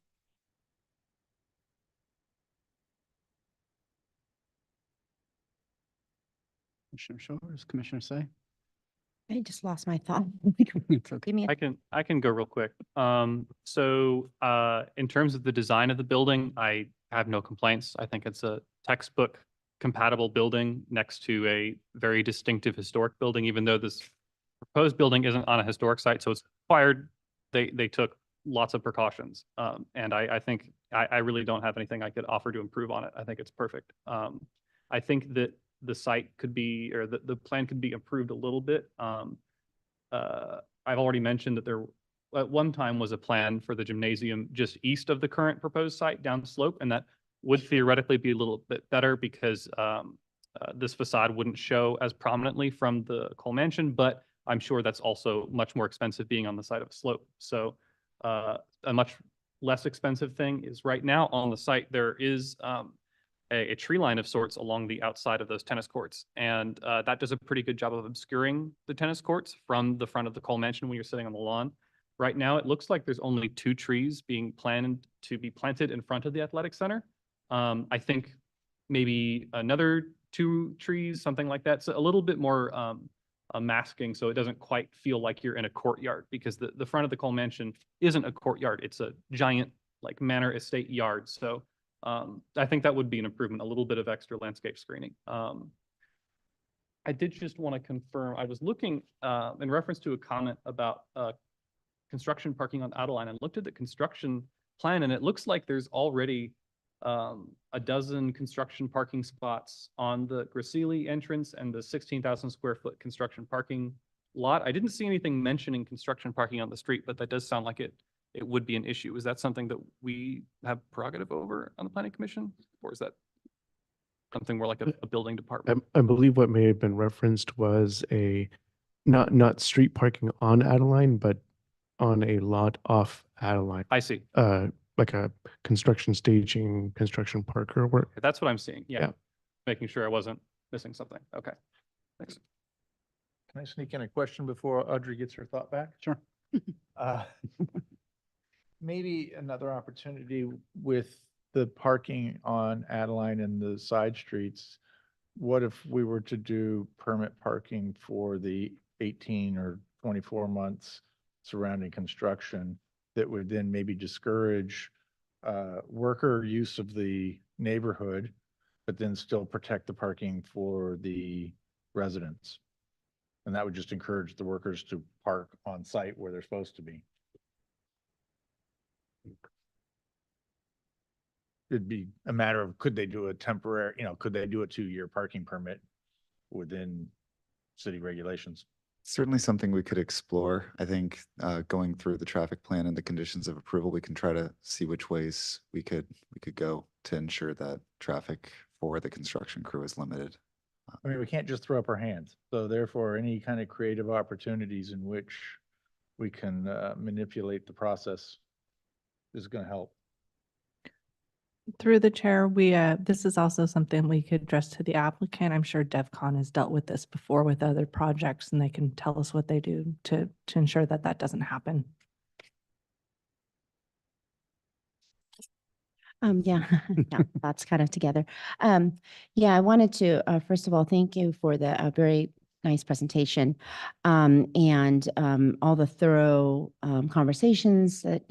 Speaker 2: Commissioner Shores, Commissioner Say.
Speaker 7: I just lost my thought.
Speaker 2: It's okay.
Speaker 7: Give me a
Speaker 8: I can go real quick. So in terms of the design of the building, I have no complaints. I think it's a textbook compatible building next to a very distinctive historic building, even though this proposed building isn't on a historic site, so it's required. They took lots of precautions. And I think I really don't have anything I could offer to improve on it. I think it's perfect. I think that the site could be, or the plan could be improved a little bit. I've already mentioned that there at one time was a plan for the gymnasium just east of the current proposed site down slope, and that would theoretically be a little bit better because this facade wouldn't show as prominently from the Cole Mansion, but I'm sure that's also much more expensive being on the side of a slope. So a much less expensive thing is right now on the site, there is a tree line of sorts along the outside of those tennis courts. And that does a pretty good job of obscuring the tennis courts from the front of the Cole Mansion when you're sitting on the lawn. Right now, it looks like there's only 2 trees being planned to be planted in front of the athletic center. I think maybe another 2 trees, something like that. So a little bit more masking so it doesn't quite feel like you're in a courtyard, because the front of the Cole Mansion isn't a courtyard. It's a giant like manor estate yard. So I think that would be an improvement, a little bit of extra landscape screening. I did just want to confirm, I was looking in reference to a comment about construction parking on Adeline, and looked at the construction plan, and it looks like there's already a dozen construction parking spots on the Gracili entrance and the 16,000 square foot construction parking lot. I didn't see anything mentioning construction parking on the street, but that does sound like it would be an issue. Is that something that we have prerogative over on the Planning Commission, or is that? something more like a building department.
Speaker 6: I believe what may have been referenced was not street parking on Adeline, but on a lot off Adeline,
Speaker 8: I see.
Speaker 6: like a construction staging, construction park or work.
Speaker 8: That's what I'm seeing. Yeah.
Speaker 6: Yeah.
Speaker 8: Making sure I wasn't missing something. Okay. Thanks.
Speaker 4: Can I sneak in a question before Audrey gets her thought back?
Speaker 1: Sure.
Speaker 4: Uh, Maybe another opportunity with the parking on Adeline and the side streets. What if we were to do permit parking for the 18 or 24 months surrounding construction that would then maybe discourage worker use of the neighborhood, but then still protect the parking for the residents? And that would just encourage the workers to park on site where they're supposed to be. It'd be a matter of, could they do a temporary, could they do a 2-year parking permit within city regulations?
Speaker 5: Certainly something we could explore. I think going through the traffic plan and the conditions of approval, we can try to see which ways we could go to ensure that traffic for the construction crew is limited.
Speaker 4: I mean, we can't just throw up our hands. So therefore, any kind of creative opportunities in which we can manipulate the process is going to help.
Speaker 9: Through the chair, this is also something we could address to the applicant. I'm sure DevCon has dealt with this before with other projects, and they can tell us what they do to ensure that that doesn't happen.
Speaker 7: Yeah, yeah, that's kind of together. Yeah, I wanted to, first of all, thank you for the very nice presentation and all the thorough conversations that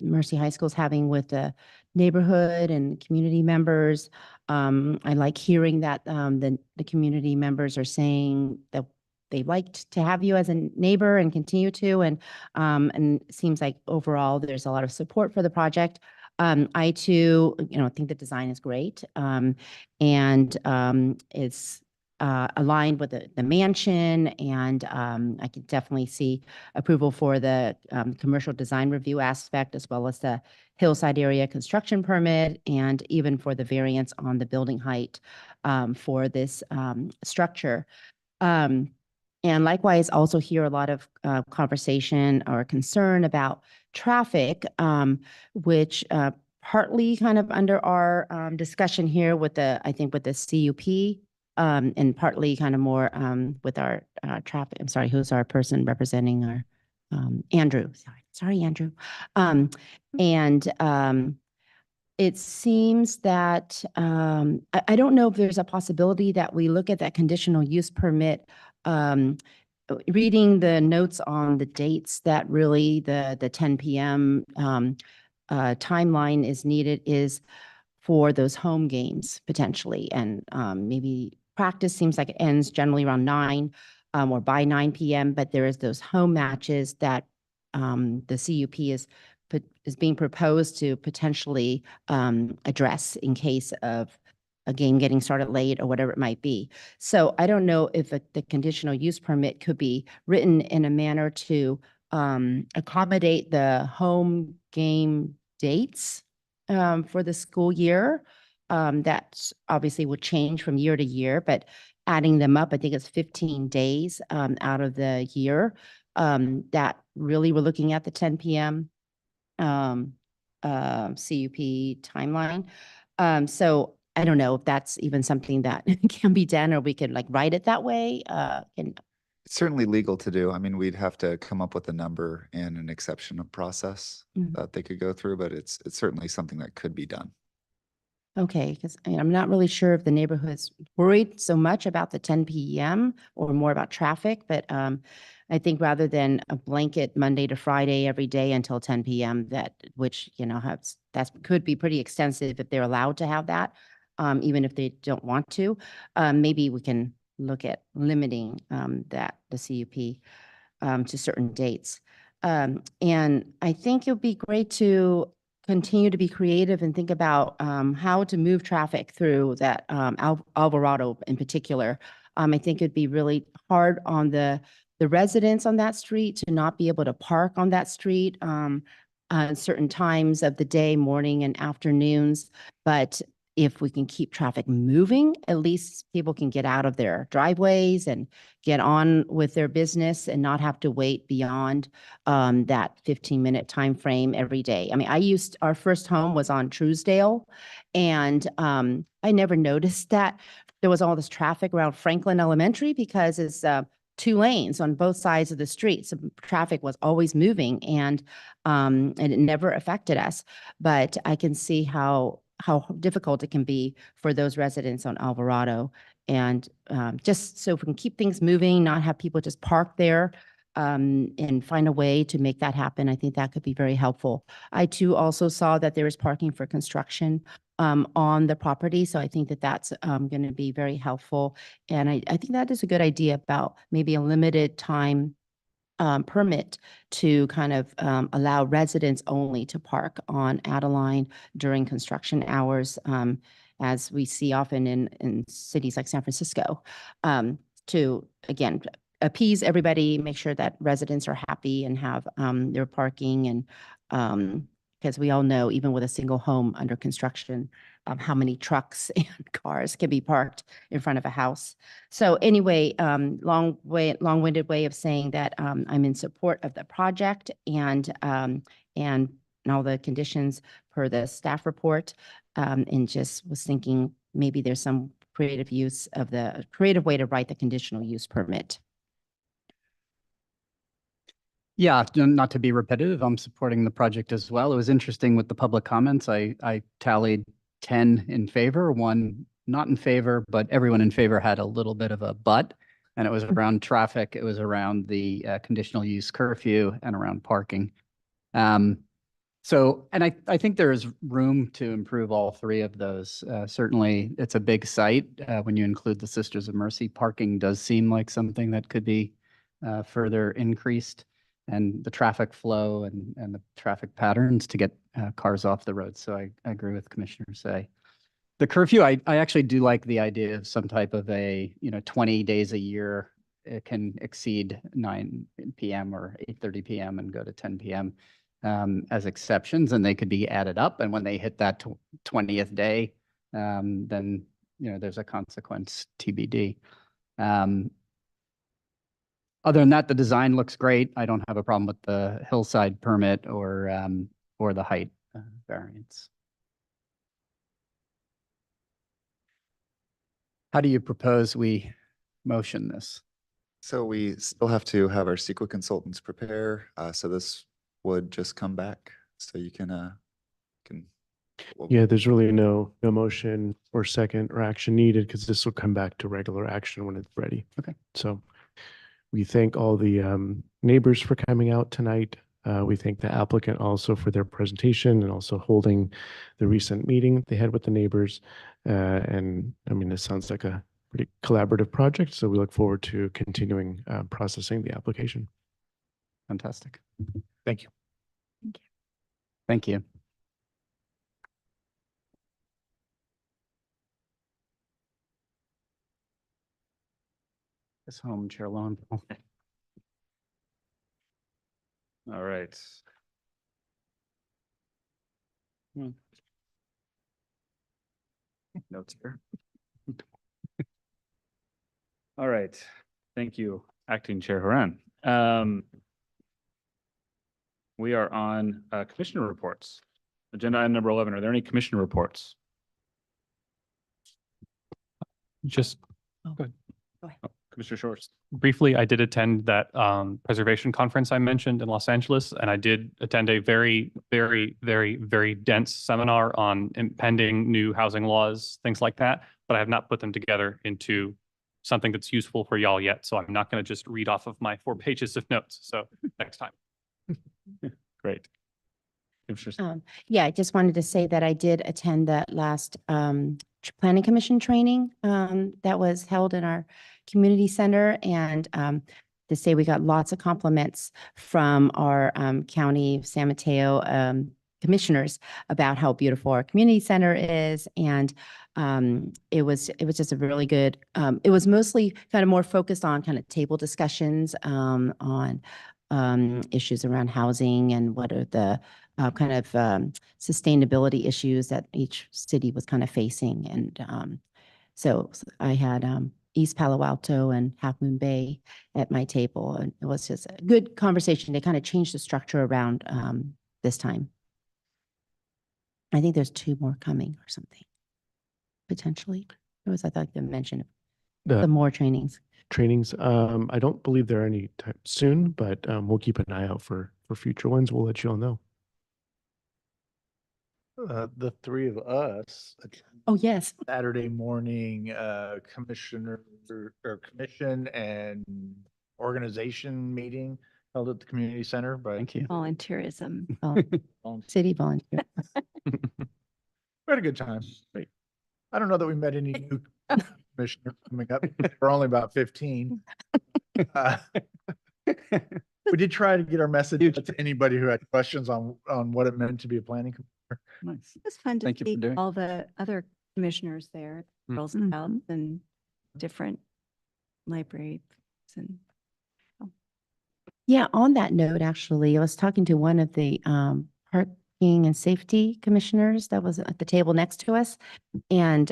Speaker 7: Mercy High School is having with the neighborhood and community members. I like hearing that the community members are saying that they liked to have you as a neighbor and continue to, and it seems like overall there's a lot of support for the project. I too, think the design is great, and it's aligned with the mansion, and I can definitely see approval for the commercial design review aspect, as well as the hillside area construction permit, and even for the variance on the building height for this structure. And likewise, also hear a lot of conversation or concern about traffic, which partly kind of under our discussion here with I think with the CUP, and partly kind of more with our traffic. I'm sorry, who's our person representing our Andrew? Sorry, Andrew. It seems that I don't know if there's a possibility that we look at that conditional use permit. Reading the notes on the dates that really the 10 p.m. Timeline is needed is for those home games potentially, and maybe practice seems like it ends generally around 9 or by 9 p.m. But there is those home matches that the CUP is being proposed to potentially address in case of a game getting started late or whatever it might be. So I don't know if the conditional use permit could be written in a manner to accommodate the home game dates for the school year. That obviously would change from year to year, but adding them up, I think it's 15 days out of the year that really we're looking at the 10 p.m. CUP timeline. So I don't know if that's even something that can be done, or we could like write it that way.
Speaker 5: It's certainly legal to do. I mean, we'd have to come up with a number and an exception of process that they could go through, but it's certainly something that could be done.
Speaker 7: Okay, because I'm not really sure if the neighborhood's worried so much about the 10 p.m. or more about traffic, but I think rather than a blanket Monday to Friday every day until 10 p.m. that could be pretty extensive if they're allowed to have that, even if they don't want to. Maybe we can look at limiting the CUP to certain dates. And I think it would be great to continue to be creative and think about how to move traffic through that Alvarado in particular. I think it'd be really hard on the residents on that street to not be able to park on that street certain times of the day, morning and afternoons. But if we can keep traffic moving, at least people can get out of their driveways and get on with their business and not have to wait beyond that 15-minute time frame every day. I mean, our first home was on Truesdale, and I never noticed that there was all this traffic around Franklin Elementary because it's 2 lanes on both sides of the street. So traffic was always moving, and it never affected us. But I can see how difficult it can be for those residents on Alvarado. And just so if we can keep things moving, not have people just park there, and find a way to make that happen, I think that could be very helpful. I too also saw that there is parking for construction on the property. So I think that that's going to be very helpful. And I think that is a good idea about maybe a limited time permit to kind of allow residents only to park on Adeline during construction hours, as we see often in cities like San Francisco, to, again, appease everybody, make sure that residents are happy and have their parking. And because we all know, even with a single home under construction, how many trucks and cars can be parked in front of a house. So anyway, long-winded way of saying that I'm in support of the project and all the conditions per the staff report, and just was thinking maybe there's some creative way to write the conditional use permit.
Speaker 2: Yeah, not to be repetitive, I'm supporting the project as well. It was interesting with the public comments. I tallied 10 in favor, 1 not in favor, but everyone in favor had a little bit of a but. And it was around traffic, it was around the conditional use curfew, and around parking. So, and I think there is room to improve all 3 of those. Certainly, it's a big site. When you include the Sisters of Mercy, parking does seem like something that could be further increased, and the traffic flow and the traffic patterns to get cars off the road. So I agree with Commissioner Say. The curfew, I actually do like the idea of some type of 20 days a year. It can exceed 9 p.m. or 8:30 p.m. and go to 10 p.m. As exceptions, and they could be added up. And when they hit that 20th day, then there's a consequence TBD. Other than that, the design looks great. I don't have a problem with the hillside permit or the height variance. How do you propose we motion this?
Speaker 5: So we still have to have our CEQA consultants prepare. So this would just come back. So you can.
Speaker 6: Yeah, there's really no motion or second or action needed, because this will come back to regular action when it's ready.
Speaker 2: Okay.
Speaker 6: So we thank all the neighbors for coming out tonight. We thank the applicant also for their presentation and also holding the recent meeting they had with the neighbors. And I mean, this sounds like a pretty collaborative project. So we look forward to continuing processing the application.
Speaker 2: Fantastic.
Speaker 4: Thank you.
Speaker 2: Thank you. This home, Chair Lowenthal.
Speaker 1: All right. Notes here. All right. Thank you, Acting Chair Horan. We are on commissioner reports. Agenda item number 11. Are there any commissioner reports?
Speaker 8: Just
Speaker 1: Commissioner Shores.
Speaker 8: briefly, I did attend that preservation conference I mentioned in Los Angeles, and I did attend a very, very, very, very dense seminar on impending new housing laws, things like that, but I have not put them together into something that's useful for y'all yet. So I'm not going to just read off of my 4 pages of notes. So next time.
Speaker 1: Great.
Speaker 7: Yeah, I just wanted to say that I did attend that last Planning Commission training that was held in our community center, and to say we got lots of compliments from our County of San Mateo commissioners about how beautiful our community center is. And it was just a really good, it was mostly kind of more focused on kind of table discussions on issues around housing and what are the kind of sustainability issues that each city was kind of facing. And so I had East Palo Alto and Half Moon Bay at my table, and it was just a good conversation. They kind of changed the structure around this time. I think there's 2 more coming or something, potentially. I thought you mentioned some more trainings.
Speaker 6: Trainings, I don't believe there are any time soon, but we'll keep an eye out for future ones. We'll let you all know.
Speaker 4: The 3 of us
Speaker 7: Oh, yes.
Speaker 4: Saturday morning, commissioner or commission and organization meeting held at the community center by.
Speaker 6: Thank you.
Speaker 3: Volunteerism.
Speaker 7: City volunteer.
Speaker 4: We had a good time. I don't know that we met any new commissioners coming up. We're only about 15. We did try to get our message out to anybody who had questions on what it meant to be a planning commissioner.
Speaker 1: Nice.
Speaker 3: It was fun to
Speaker 1: Thank you for
Speaker 3: see
Speaker 1: doing.
Speaker 3: all the other commissioners there,
Speaker 1: Mm.
Speaker 3: Girls Scouts and different libraries and.
Speaker 7: Yeah, on that note, actually, I was talking to one of the parking and safety commissioners that was at the table next to us. And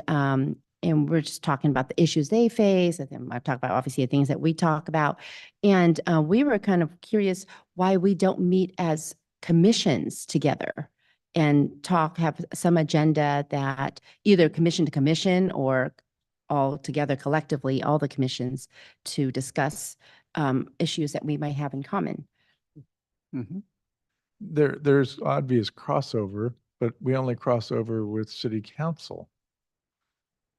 Speaker 7: we're just talking about the issues they face. And then I talk about obviously the things that we talk about. And we were kind of curious why we don't meet as commissions together and have some agenda that either commission to commission or all together collectively, all the commissions, to discuss issues that we might have in common.
Speaker 4: There's obvious crossover, but we only cross over with city council.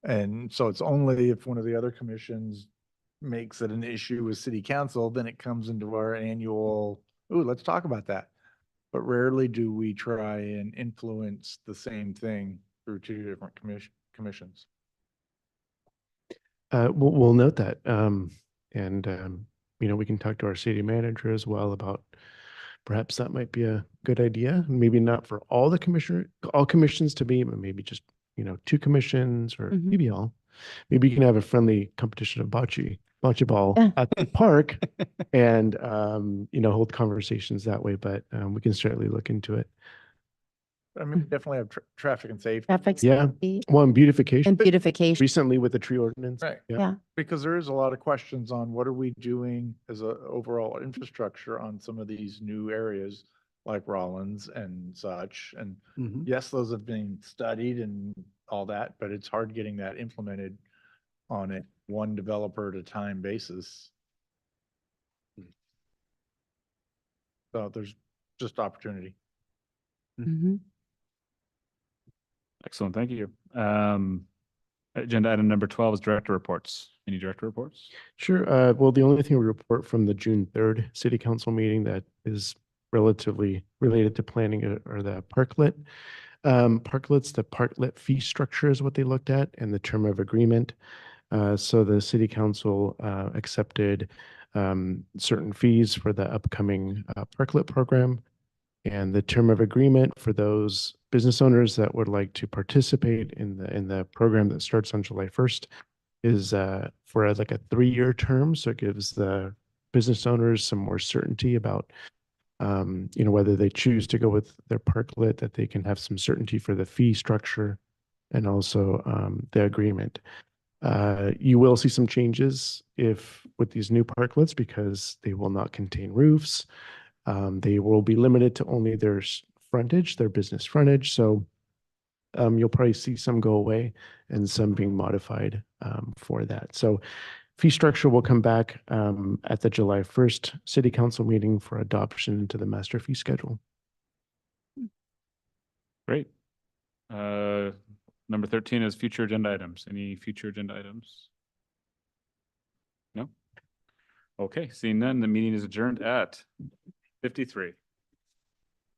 Speaker 4: And so it's only if one of the other commissions makes it an issue with city council, then it comes into our annual, ooh, let's talk about that. But rarely do we try and influence the same thing through 2 different commissions.
Speaker 6: We'll note that. We can talk to our city manager as well about perhaps that might be a good idea. Maybe not for all commissions to be, but maybe just, 2 commissions or maybe all. Maybe you can have a friendly competition of bocce ball at the park and, hold conversations that way, but we can certainly look into it.
Speaker 4: I mean, we definitely have traffic and safety.
Speaker 7: Traffic
Speaker 6: Yeah.
Speaker 7: safety
Speaker 6: Well, and beautification.
Speaker 7: and beautification.
Speaker 6: Recently with the tree ordinance.
Speaker 4: Right.
Speaker 7: Yeah.
Speaker 4: Because there is a lot of questions on what are we doing as a overall infrastructure on some of these new areas like Rollins and such. And yes, those have been studied and all that, but it's hard getting that implemented on a one developer at a time basis. So there's just opportunity.
Speaker 1: Excellent. Thank you. Agenda item number 12 is director reports. Any director reports?
Speaker 6: Sure. Well, the only thing we report from the June 3rd city council meeting that is relatively related to planning are the parklet. Parklets, the parklet fee structure is what they looked at and the term of agreement. So the city council accepted certain fees for the upcoming parklet program. And the term of agreement for those business owners that would like to participate in the program that starts on July 1st is for like a 3-year term. So it gives the business owners some more certainty about whether they choose to go with their parklet, that they can have some certainty for the fee structure and also the agreement. You will see some changes with these new parklets because they will not contain roofs. They will be limited to only their frontage, their business frontage. So you'll probably see some go away and some being modified for that. So fee structure will come back at the July 1st city council meeting for adoption into the master fee schedule.
Speaker 1: Great. Number 13 is future agenda items. Any future agenda items? No? Okay, seeing none, the meeting is adjourned at 53.